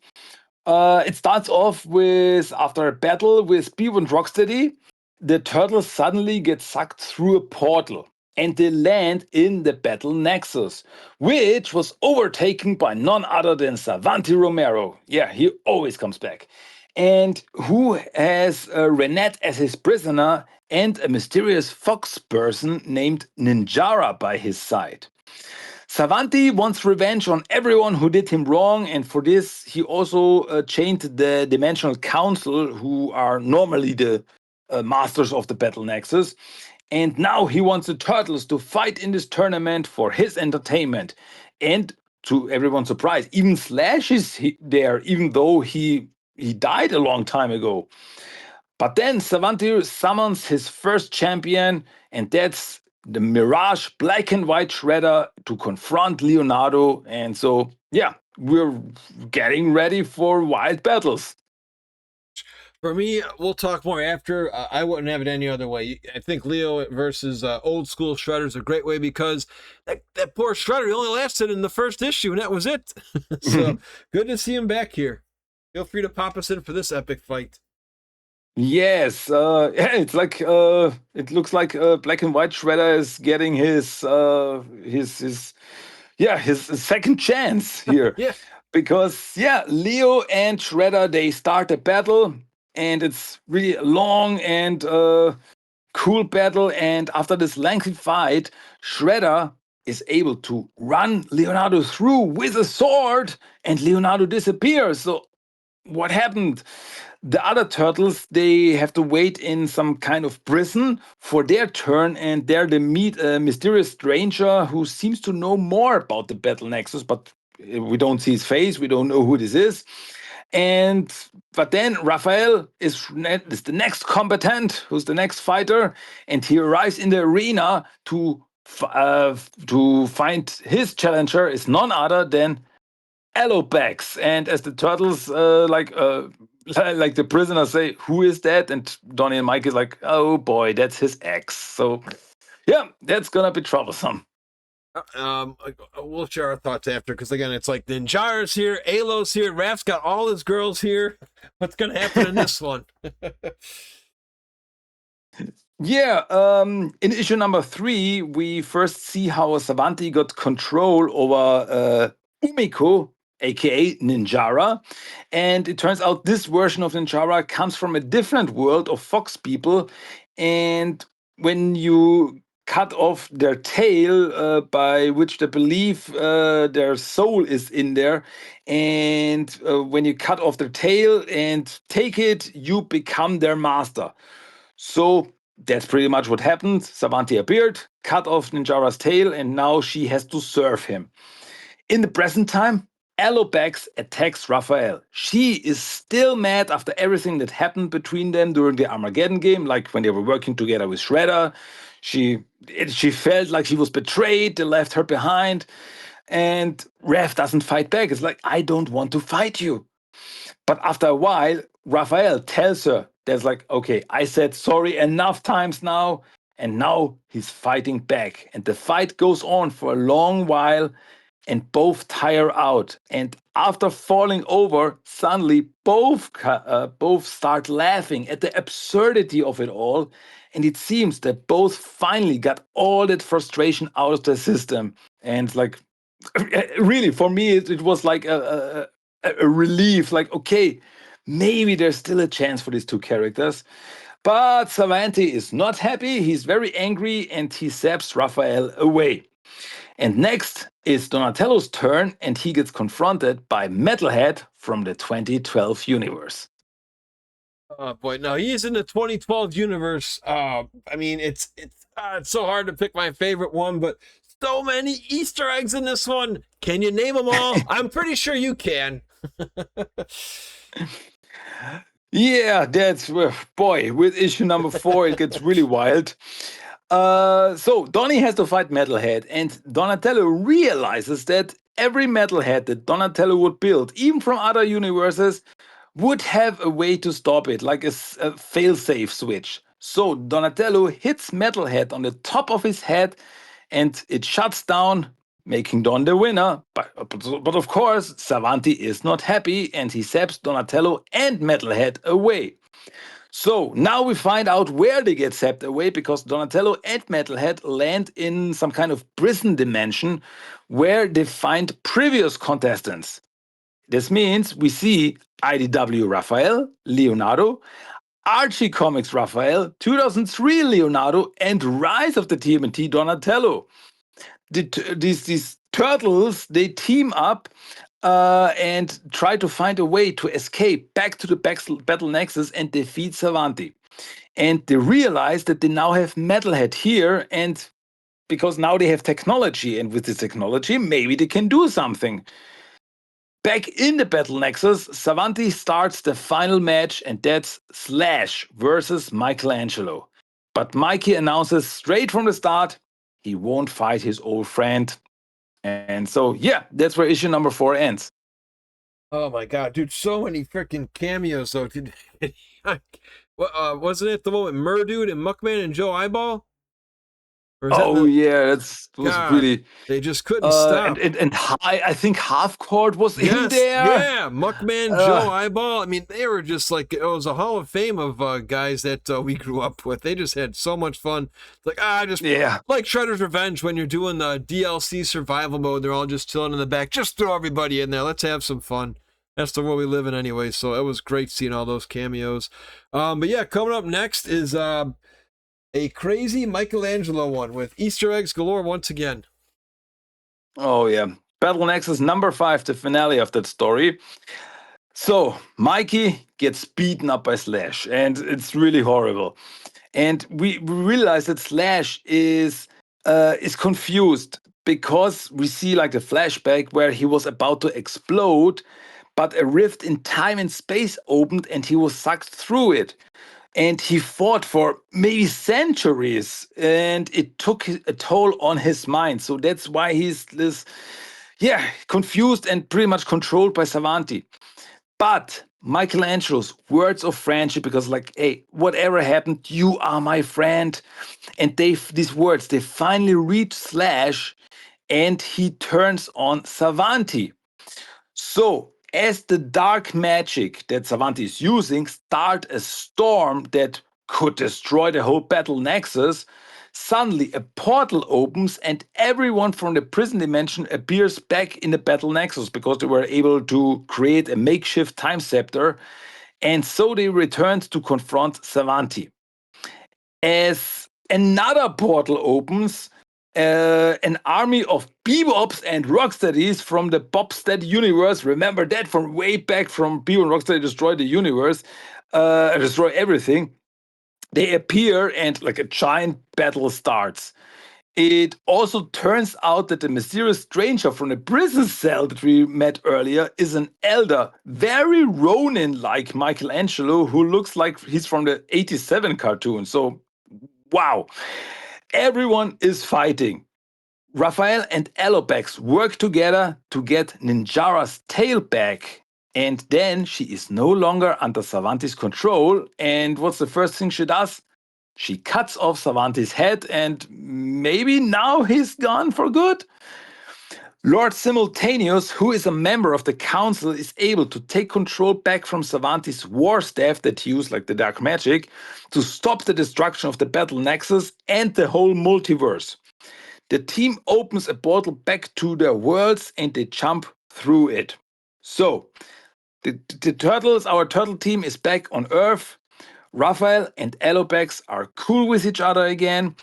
It starts off with, after a battle with Beaver and Rocksteady, the turtles suddenly get sucked through a portal and they land in the Battle Nexus, which was overtaken by none other than Savanti Romero. Yeah, he always comes back. and who has Renette as his prisoner and a mysterious fox person named Ninjara by his side. Savanti wants revenge on everyone who did him wrong, and for this, he also chained the Dimensional Council, who are normally the masters of the Battle Nexus. And now he wants the Turtles to fight in this tournament for his entertainment. And to everyone's surprise, even Slash is there, even though he died a long time ago. But then Savanti summons his first champion, and that's the Mirage Black and White Shredder to confront Leonardo. And so, yeah, we're getting ready for wild battles. For me, we'll talk more after. I wouldn't have it any other way. I think Leo versus old school Shredder is a great way because that poor Shredder only lasted in the first issue, and that was it. So good to see him back here. Feel free to pop us in for this epic fight. Yes, yeah, it's like it looks like Black and White Shredder is getting his second chance here. Yeah. Because yeah, Leo and Shredder, they start a battle, and it's really a long and cool battle. And after this lengthy fight, Shredder is able to run Leonardo through with a sword, and Leonardo disappears. So what happened? The other turtles, they have to wait in some kind of prison for their turn, and there they meet a mysterious stranger who seems to know more about the Battle Nexus, but we don't see his face, we don't know who this is. And but then Raphael is the next combatant, who's the next fighter, and he arrives in the arena to find his challenger is none other than Alopex. And as the turtles like the prisoners say, who is that? And Donnie and Mike is like, oh boy, that's his ex. So yeah, that's gonna be troublesome. We'll share our thoughts after, because again, it's like Ninjara's here, Alo's here, Raph's got all his girls here. What's gonna happen in this one? Yeah, in issue number 3, we first see how Savanti got control over Umiko, aka Ninjara. And it turns out this version of Ninjara comes from a different world of fox people. And when you cut off their tail, by which they believe their soul is in there, and when you cut off their tail and take it, you become their master. So that's pretty much what happened. Savanti appeared, cut off Ninjara's tail, and now she has to serve him. In the present time, Alopex attacks Raphael. She is still mad after everything that happened between them during the Armageddon game, like when they were working together with Shredder. She felt like she was betrayed, they left her behind, and Raph doesn't fight back. It's like, I don't want to fight you. But after a while, Raphael tells her, there's like, okay, I said sorry enough times now, and now he's fighting back. And the fight goes on for a long while, and both tire out. And after falling over, suddenly both start laughing at the absurdity of it all. And it seems that both finally got all that frustration out of the system. And like, really, for me, it was like a relief. Like, okay, maybe there's still a chance for these two characters. But Savanti is not happy. He's very angry, and he zaps Raphael away. And next is Donatello's turn, and he gets confronted by Metalhead from the 2012 universe. Oh boy, no, he's in the 2012 universe. I mean, it's so hard to pick my favorite one, but so many Easter eggs in this one. Can you name them all? I'm pretty sure you can. Yeah, that's boy. With issue number 4, it gets really wild. So Donnie has to fight Metalhead, and Donatello realizes that every Metalhead that Donatello would build, even from other universes, would have a way to stop it, like a fail-safe switch. So Donatello hits Metalhead on the top of his head, and it shuts down, making Don the winner. But of course, Savanti is not happy, and he zaps Donatello and Metalhead away. So now we find out where they get zapped away, because Donatello and Metalhead land in some kind of prison dimension where they find previous contestants. This means we see IDW Raphael, Leonardo, Archie Comics Raphael, 2003 Leonardo, and Rise of the TMNT Donatello. These turtles, they team up and try to find a way to escape back to the Battle Nexus and defeat Savanti. And they realize that they now have Metalhead here, and because now they have technology, and with this technology, maybe they can do something. Back in the Battle Nexus, Savanti starts the final match, and that's Slash versus Michelangelo. But Mikey announces straight from the start he won't fight his old friend. And so, yeah, that's where issue number 4 ends. Oh my god, dude! So many freaking cameos though. Dude, wasn't it the one with Murdude and Muckman and Joe Eyeball? Or is that Oh, yeah, that was God? really. They just couldn't stop. And I think Half Court was in Yes, there. yeah, Muckman, Joe Eyeball. I mean, they were just like it was a Hall of Fame of guys that we grew up with. They just had so much fun. Like just Yeah. like Shredder's Revenge when you're doing the DLC survival mode. They're all just chilling in the back. Just throw everybody in there. Let's have some fun. That's the world we live in anyway. So it was great seeing all those cameos. But yeah, coming up next is a crazy Michelangelo one with Easter eggs galore once again. Oh, yeah. Battle Nexus number 5, the finale of that story. So, Mikey gets beaten up by Slash, and it's really horrible. And we realize that Slash is confused because we see like the flashback where he was about to explode, but a rift in time and space opened and he was sucked through it. And he fought for maybe centuries, and it took a toll on his mind. So that's why he's this, confused and pretty much controlled by Savanti. But Michelangelo's words of friendship, because like, hey, whatever happened, you are my friend. And these words, they finally reach Slash, and he turns on Savanti. So, as the dark magic that Savanti is using start a storm that could destroy the whole Battle Nexus, suddenly a portal opens and everyone from the prison dimension appears back in the Battle Nexus because they were able to create a makeshift time scepter, and so they returned to confront Savanti. As another portal opens, an army of bebops and rocksteadies from the Bobstead universe. Remember that from way back from Bebop and Rocksteady destroy the universe, destroy everything. They appear and like a giant battle starts. It also turns out that the mysterious stranger from the prison cell that we met earlier is an elder, very Ronin like Michelangelo, who looks like he's from the 87 cartoon. So, wow. Everyone is fighting. Raphael and Alopex work together to get Ninjara's tail back. And then she is no longer under Savanti's control. And what's the first thing she does? She cuts off Savanti's head, and maybe now he's gone for good. Lord Simultaneous, who is a member of the council, is able to take control back from Savanti's war staff that he used, like the dark magic, to stop the destruction of the Battle Nexus and the whole multiverse. The team opens a portal back to their worlds and they jump through it. So, the turtles, our turtle team is back on Earth. Raphael and Alopex are cool with each other again.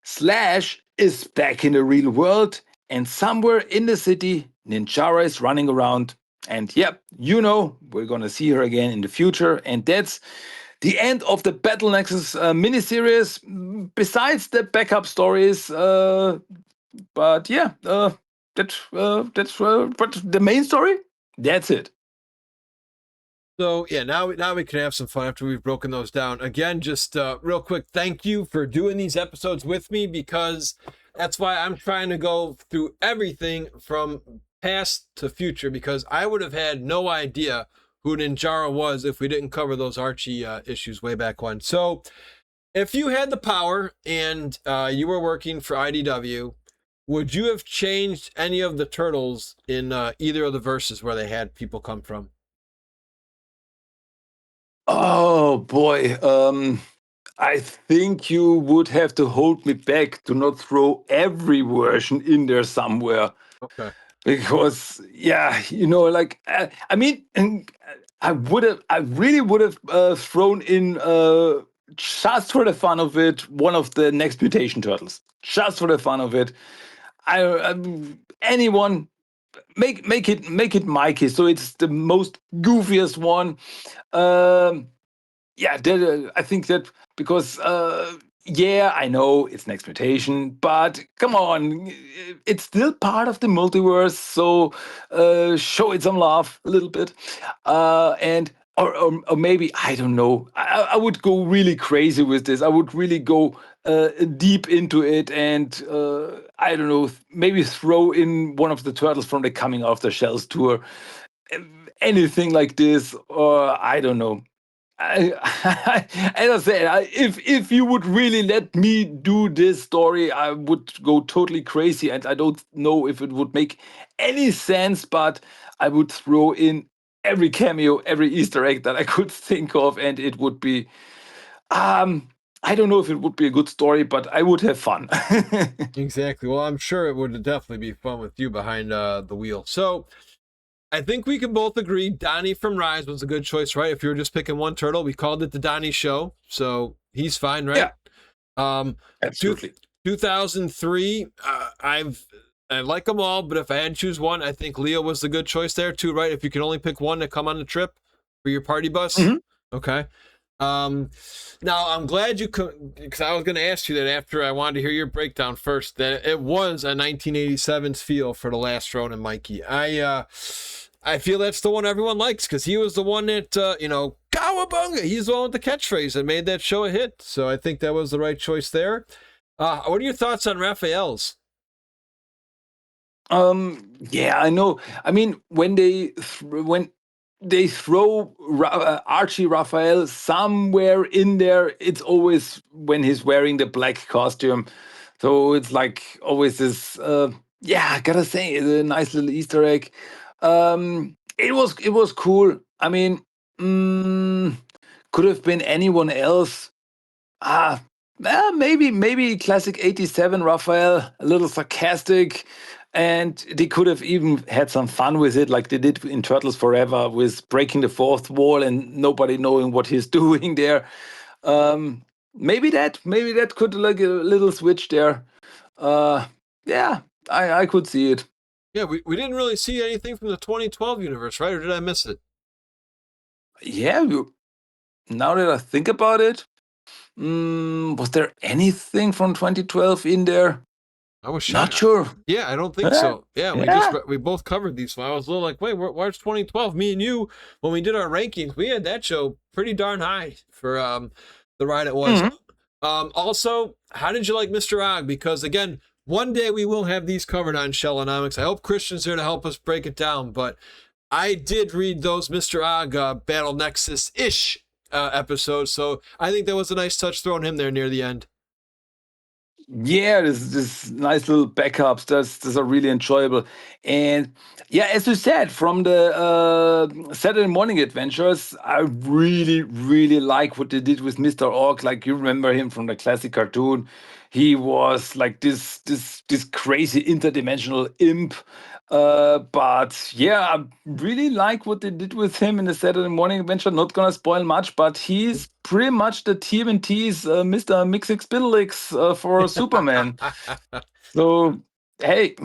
Slash is back in the real world, and somewhere in the city, Ninjara is running around. And yep, we're gonna see her again in the future. And that's the end of the Battle Nexus miniseries. Besides the backup stories, but yeah, that's but the main story. That's it. So yeah, now we can have some fun after we've broken those down. Again, just real quick, thank you for doing these episodes with me, because that's why I'm trying to go through everything from past to future, because I would have had no idea who Ninjara was if we didn't cover those Archie issues way back when. So if you had the power and you were working for IDW, would you have changed any of the turtles in either of the verses where they had people come from? Oh boy. I think you would have to hold me back to not throw every version in there somewhere. Okay. Because, yeah, like, I mean, I really would have thrown in just for the fun of it, one of the Next Mutation Turtles. Just for the fun of it, I anyone make it Mikey, so it's the most goofiest one. Um, yeah, I think that because yeah, I know it's an expectation, but come on, it's still part of the multiverse, so show it some love a little bit, and or maybe I don't know. I would go really crazy with this. I would really go deep into it, and I don't know, maybe throw in one of the turtles from the Coming Off the Shells tour, anything like this, or I don't know. As I said, if you would really let me do this story, I would go totally crazy, and I don't know if it would make any sense, but I would throw in every cameo, every Easter egg that I could think of, and it would be. I don't know if it would be a good story, but I would have fun. Exactly. Well, I'm sure it would definitely be fun with you behind the wheel. So I think we can both agree Donnie from Rise was a good choice, right? If you were just picking one turtle, we called it the Donnie Show, so he's fine, right? Yeah, Um, two, absolutely. 2003. I like them all, but if I had to choose one, I think Leo was the good choice there too, right? If you can only pick one to come on the trip for your party bus, Hmm. okay. Um, Now I'm glad you could, because I was going to ask you that after I wanted to hear your breakdown first. That it was a 1987's feel for the last Ronin Mikey. I feel that's the one everyone likes because he was the one that Cowabunga. He's the one with the catchphrase that made that show a hit. So I think that was the right choice there. What are your thoughts on Raphael's? Yeah, I know. I mean, when they throw Archie Raphael somewhere in there, it's always when he's wearing the black costume. So it's like always this. Yeah, I gotta say, it's a nice little Easter egg. It was cool. I mean, mm, could have been anyone else. Ah, maybe classic 87 Raphael, a little sarcastic, and they could have even had some fun with it, like they did in Turtles Forever, with breaking the fourth wall and nobody knowing what he's doing there. Um, maybe that could like a little switch there. Uh, yeah, I could see it. Yeah, we didn't really see anything from the 2012 universe, right? Or did I miss it? Yeah, now that I think about it, was there anything from 2012 in there? I was Not shocked. sure. Yeah, I don't think Yeah. so. Yeah, Yeah. we both covered these. So I was a little like, wait, where's 2012? Me and you, when we did our rankings, we had that show pretty darn high for the ride it was. Mhm. Also, how did you like Mr. Og? Because again, one day we will have these covered on Shellonomics. I hope Christian's there to help us break it down. But I did read those Mr. Og Battle Nexus ish episodes, so I think that was a nice touch throwing him there near the end. Yeah, this nice little backups. Those are really enjoyable. And yeah, as you said, from the Saturday Morning Adventures, I really like what they did with Mr. Orc. Like you remember him from the classic cartoon. He was like this crazy interdimensional imp. But yeah, I really like what they did with him in the Saturday Morning Adventure. Not gonna spoil much, but he's pretty much the TMNT's Mr. Mixix for Superman. So hey,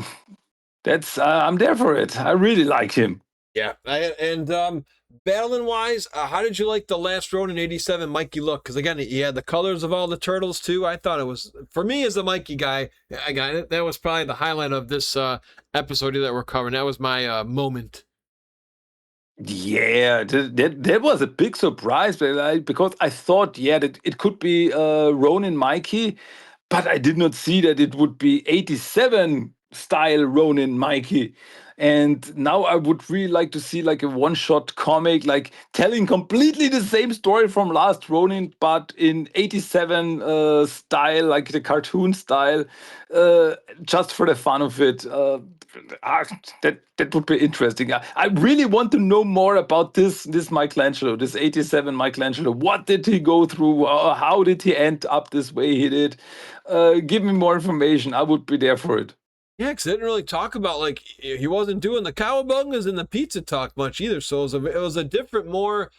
that's I'm there for it. I really like him. Yeah, and battling wise, how did you like the last Ronin '87 Mikey look? Because again, he had the colors of all the turtles too. I thought it was, for me as a Mikey guy, I got it. That was probably the highlight of this episode that we're covering. That was my moment. Yeah, that was a big surprise, because I thought, yeah, that it could be Ronin Mikey, but I did not see that it would be 87 style Ronin Mikey. And now I would really like to see like a one-shot comic, like telling completely the same story from last Ronin, but in 87 style, like the cartoon style, uh, just for the fun of it. Ah, that would be interesting. I really want to know more about this Michelangelo, this 87 Michelangelo. What did he go through? How did he end up this way he did? Give me more information. I would be there for it. Yeah, because they didn't really talk about, like, he wasn't doing the cowabungas and the pizza talk much either. So it was a different, more,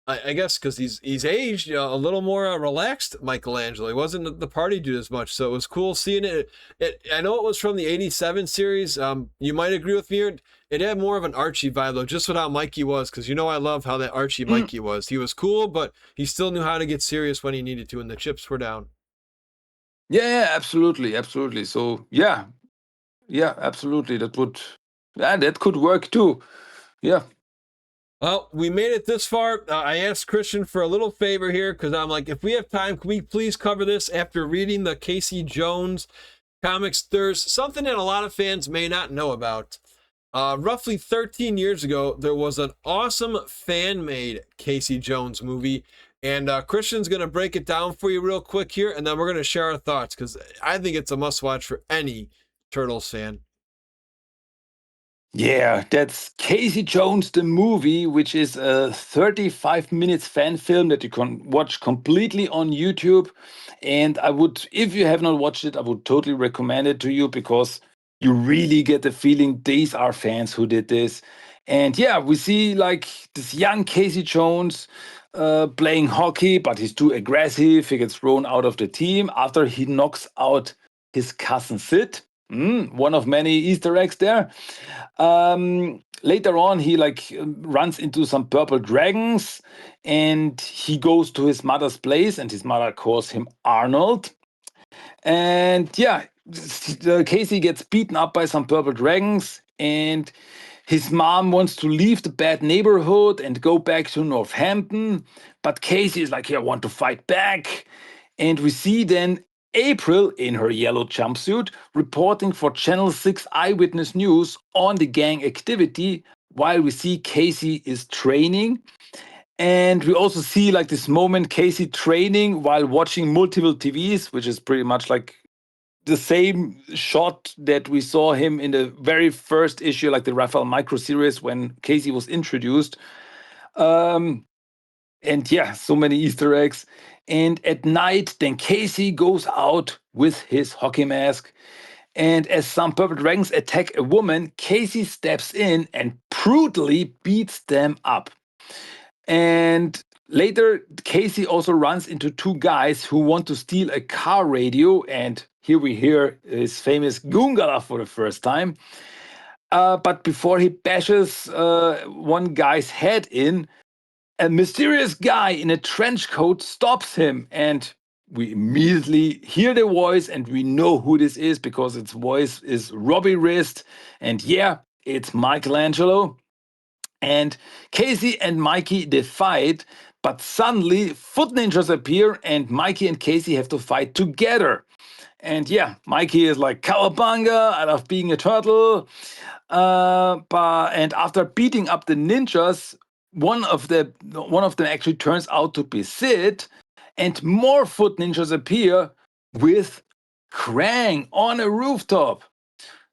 I guess, because he's aged, a little more relaxed Michelangelo. He wasn't the party dude as much, so it was cool seeing it. I know it was from the '87 series. You might agree with me. It had more of an Archie vibe though, just with how Mikey was, because I love how that Archie Mm, Mikey was. He was cool, but he still knew how to get serious when he needed to, and the chips were down. yeah, yeah, absolutely, absolutely. So yeah, yeah, absolutely. Yeah, that could work too. Yeah. Well, we made it this far. I asked Christian for a little favor here because I'm like, if we have time, can we please cover this after reading the Casey Jones comics? There's something that a lot of fans may not know about. Roughly 13 years ago, there was an awesome fan-made Casey Jones movie, and Christian's going to break it down for you real quick here, and then we're going to share our thoughts because I think it's a must-watch for any Turtles fan. Yeah, that's Casey Jones, the movie, which is a 35 minutes fan film that you can watch completely on YouTube. And I would, if you have not watched it, I would totally recommend it to you because you really get the feeling these are fans who did this. And yeah, we see like this young Casey Jones playing hockey, but he's too aggressive. He gets thrown out of the team after he knocks out his cousin Sid. One of many Easter eggs there. Later on, he like runs into some purple dragons, and he goes to his mother's place, and his mother calls him Arnold. And yeah, Casey gets beaten up by some purple dragons, and his mom wants to leave the bad neighborhood and go back to Northampton. But Casey is like, "Hey, I want to fight back." And we see then April in her yellow jumpsuit reporting for Channel 6 Eyewitness News on the gang activity while we see Casey is training. And we also see like this moment Casey training while watching multiple TVs, which is pretty much like the same shot that we saw him in the very first issue, like the Raphael Micro series when Casey was introduced. Um, and yeah, so many Easter eggs. And at night, then Casey goes out with his hockey mask. And as some purple dragons attack a woman, Casey steps in and brutally beats them up. And later, Casey also runs into two guys who want to steal a car radio. And here we hear his famous Goongala for the first time. But before he bashes one guy's head in, a mysterious guy in a trench coat stops him. And we immediately hear the voice and we know who this is because its voice is Robbie Wrist. And yeah, it's Michelangelo. And Casey and Mikey, they fight, but suddenly foot ninjas appear and Mikey and Casey have to fight together. And yeah, Mikey is like, "Cowabunga, I love being a turtle." And after beating up the ninjas, one of them actually turns out to be Sid, and more foot ninjas appear with Krang on a rooftop.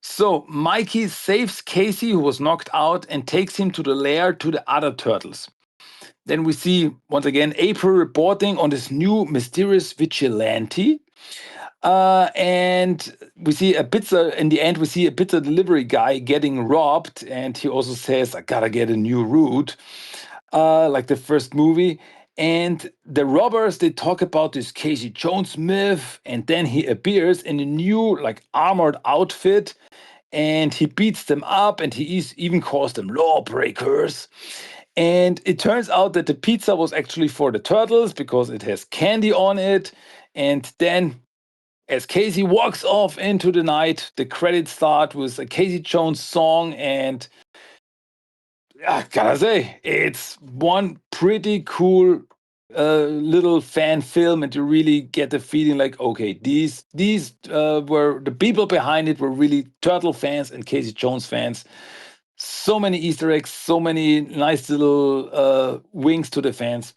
So Mikey saves Casey, who was knocked out, and takes him to the lair to the other turtles. Then we see once again April reporting on this new mysterious vigilante. And we see a pizza, in the end, we see a pizza delivery guy getting robbed, and he also says, "I gotta get a new route," like the first movie. And the robbers, they talk about this Casey Jones myth, and then he appears in a new, like, armored outfit, and he beats them up, and even calls them lawbreakers. And it turns out that the pizza was actually for the turtles because it has candy on it. And then as Casey walks off into the night, the credits start with a Casey Jones song, and I gotta say, it's one pretty cool little fan film, and you really get the feeling like, okay, these were the people behind it were really Turtle fans and Casey Jones fans. So many Easter eggs, so many nice little winks to the fans.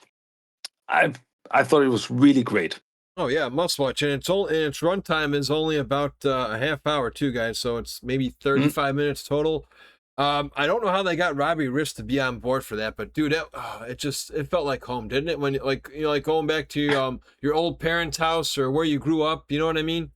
I I thought it was really great. Oh yeah, must watch, and its runtime is only about a half hour too, guys. So it's maybe Mm. 35 minutes total. I don't know how they got Robbie Wrist to be on board for that, but dude, it felt like home, didn't it? When like like going back to your old parents' house or where you grew up, you know what I mean?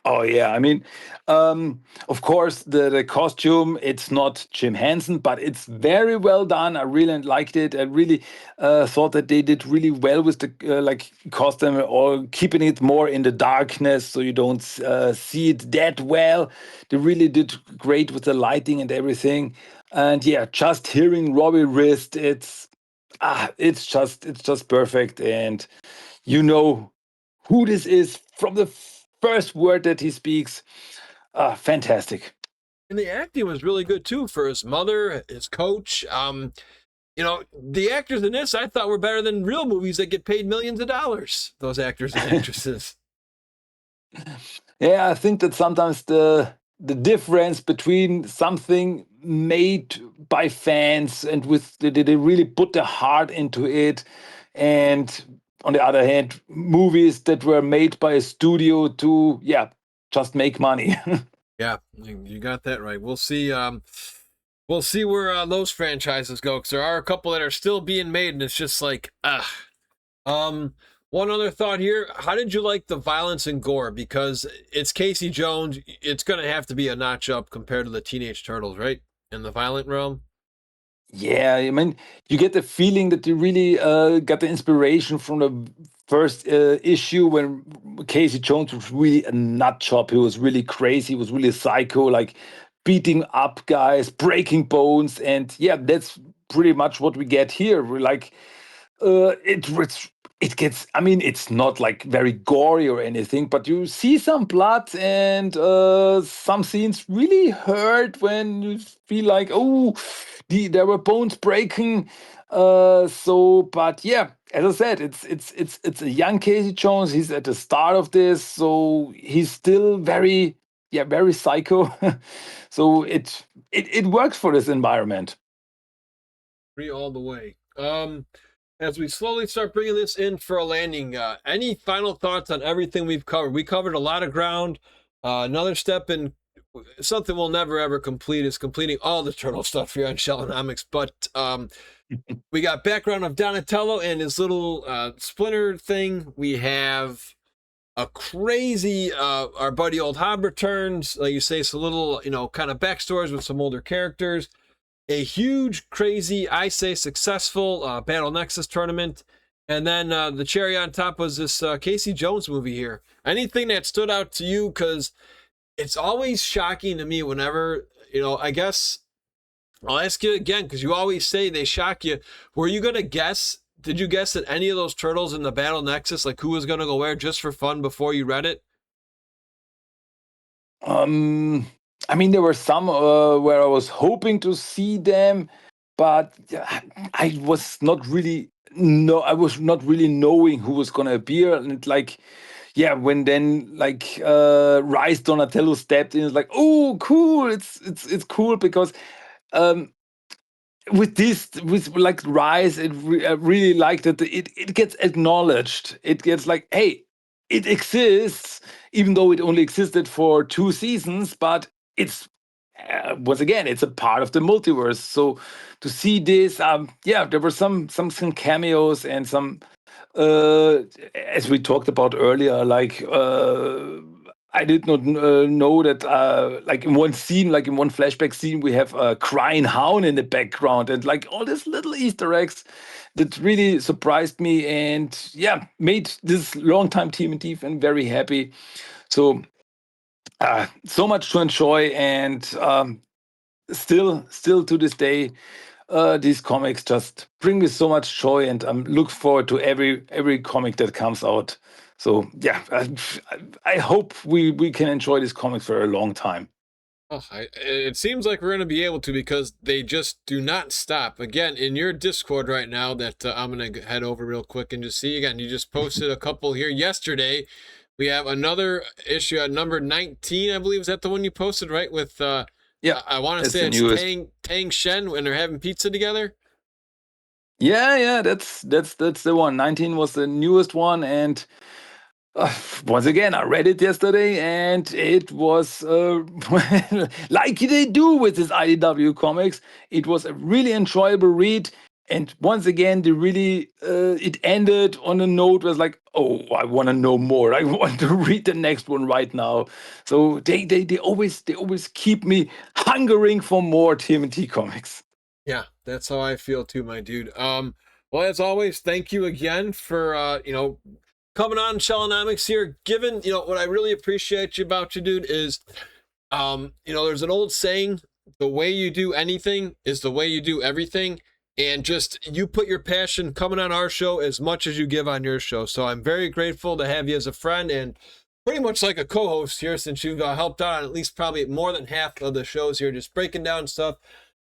Oh yeah, I mean, of course, the costume, it's not Jim Henson, but it's very well done. I really liked it. I really thought that they did really well with the like costume, or keeping it more in the darkness so you don't see it that well. They really did great with the lighting and everything. And yeah, just hearing Robbie Wrist, it's just perfect. And you know who this is from the first word that he speaks. Fantastic. And the acting was really good too for his mother, his coach. The actors in this I thought were better than real movies that get paid millions of dollars. Those actors and actresses. Yeah, I think that sometimes the difference between something made by fans and with they really put their heart into it, and on the other hand, movies that were made by a studio to just make money. Yeah, you got that right. We'll see. We'll see where those franchises go, because there are a couple that are still being made, and it's just like, ah. One other thought here: how did you like the violence and gore? Because it's Casey Jones, it's gonna have to be a notch up compared to the Teenage Turtles, right? In the violent realm. Yeah, I mean, you get the feeling that you really got the inspiration from the first issue when Casey Jones was really a nut job. He was really crazy. He was really psycho, like beating up guys, breaking bones, and yeah, that's pretty much what we get here. We're like it gets, I mean, it's not like very gory or anything, but you see some blood, and some scenes really hurt when you feel like, oh, there were bones breaking. But yeah, as I said, it's a young Casey Jones. He's at the start of this, so he's still very psycho. So it works for this environment. Free all the way. As we slowly start bringing this in for a landing, any final thoughts on everything we've covered? We covered a lot of ground. Another step in something we'll never ever complete is completing all the turtle stuff here on Shellonomics. But we got background of Donatello and his little splinter thing. We have a crazy our buddy Old Hob returns, like you say, it's a little kind of backstories with some older characters, a huge, crazy, I say successful Battle Nexus tournament. And then the cherry on top was this Casey Jones movie here. Anything that stood out to you? Because it's always shocking to me whenever, I guess I'll ask you again, because you always say they shock you. Were you going to guess? Did you guess that any of those turtles in the Battle Nexus, like who was going to go where just for fun before you read it? I mean, there were some where I was hoping to see them, but I was not really no, I was not really knowing who was gonna appear, and like, yeah, when then like Rise Donatello stepped in, it's like, oh, cool! It's cool because um, with like Rise, I really like that it gets acknowledged. It gets like, hey, it exists, even though it only existed for 2 seasons, but it's once again, it's a part of the multiverse. So to see this, yeah, there were some cameos and some as we talked about earlier, like I did not know that like in one scene, like in one flashback scene, we have a crying hound in the background, and like all these little Easter eggs that really surprised me, and yeah, made this longtime TMNT fan very happy. So so much to enjoy, and still to this day, these comics just bring me so much joy, and I'm look forward to every comic that comes out. So yeah, I hope we can enjoy these comics for a long time. Oh, it seems like we're going to be able to, because they just do not stop. Again, in your Discord right now, that I'm going to head over real quick and just see again. You just posted a couple here yesterday. We have another issue at number 19, I believe. Is that the one you posted, right? With Yeah, I want to that's say the it's newest. Tang Shen when they're having pizza together. Yeah, that's the one. 19 was the newest one, and uh, once again, I read it yesterday, and it was like they do with this IDW comics. It was a really enjoyable read. And once again, they really it ended on a note was like, oh, I want to know more. I want to read the next one right now. So they always keep me hungering for more TMNT comics. Yeah, that's how I feel too, my dude. Well, as always, thank you again for coming on Shellonomics here. Given, what I really appreciate about you, dude, is there's an old saying, the way you do anything is the way you do everything. And just you put your passion coming on our show as much as you give on your show. So I'm very grateful to have you as a friend and pretty much like a co-host here, since you've helped out on at least probably more than half of the shows here, just breaking down stuff.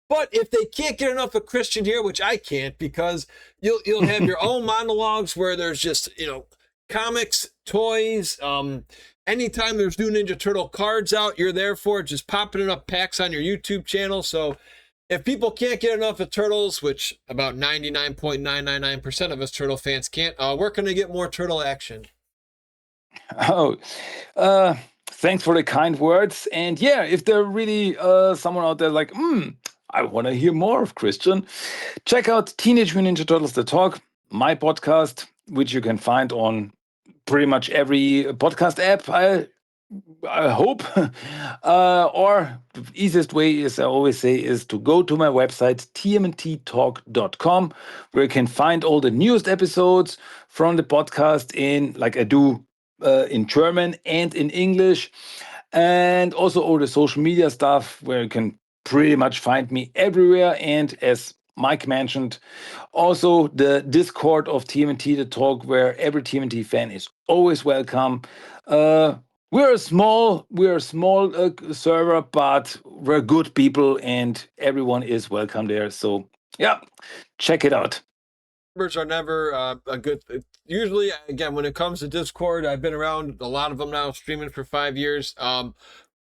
But if they can't get enough of Christian here, which I can't, because you'll have your own monologues where there's just, comics, toys, anytime there's new Ninja Turtle cards out, you're there for it, just popping it up packs on your YouTube channel. So if people can't get enough of Turtles, which about 99.999% of us Turtle fans can't, we're going to get more Turtle action. Oh, thanks for the kind words. And yeah, if there really someone out there like, I want to hear more of Christian, check out Teenage Mutant Ninja Turtles: The Talk, my podcast, which you can find on pretty much every podcast app. I hope. Or the easiest way is, I always say, is to go to my website, TMNTTALK.com, where you can find all the newest episodes from the podcast like I do in German and in English, and also all the social media stuff where you can pretty much find me everywhere. And as Mike mentioned, also the Discord of TMNT The Talk, where every TMNT fan is always welcome. We're a small server, but we're good people and everyone is welcome there. So yeah, check it out. Numbers are never a good. Usually, again, when it comes to Discord, I've been around a lot of them now, streaming for 5 years.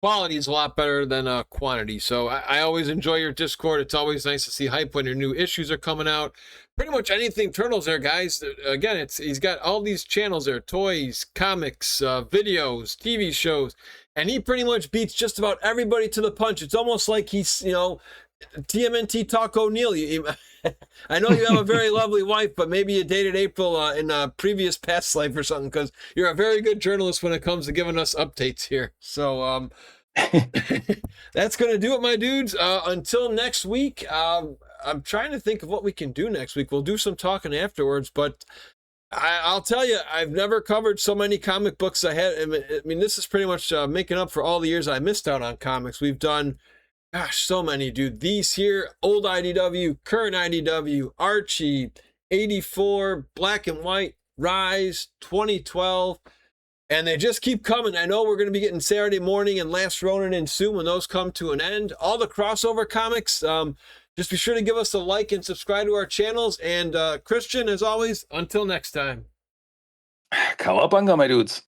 Quality is a lot better than quantity. So I always enjoy your Discord. It's always nice to see hype when your new issues are coming out. Pretty much anything Turtles there, guys. Again, he's got all these channels there: toys, comics, videos, TV shows, and he pretty much beats just about everybody to the punch. It's almost like he's TMNT Talk O'Neill. I know you have a very lovely wife, but maybe you dated April in a previous past life or something, because you're a very good journalist when it comes to giving us updates here. So that's going to do it, my dudes. Until next week, I'm trying to think of what we can do next week. We'll do some talking afterwards, but I'll tell you, I've never covered so many comic books I had. I mean, this is pretty much making up for all the years I missed out on comics. We've done, gosh, so many, dude. These here, old IDW, current IDW, Archie, 84, Black and White, Rise, 2012, and they just keep coming. I know we're going to be getting Saturday Morning and Last Ronin in soon when those come to an end. All the crossover comics, just be sure to give us a like and subscribe to our channels. And Christian, as always, until next time. Cowabunga, my dudes.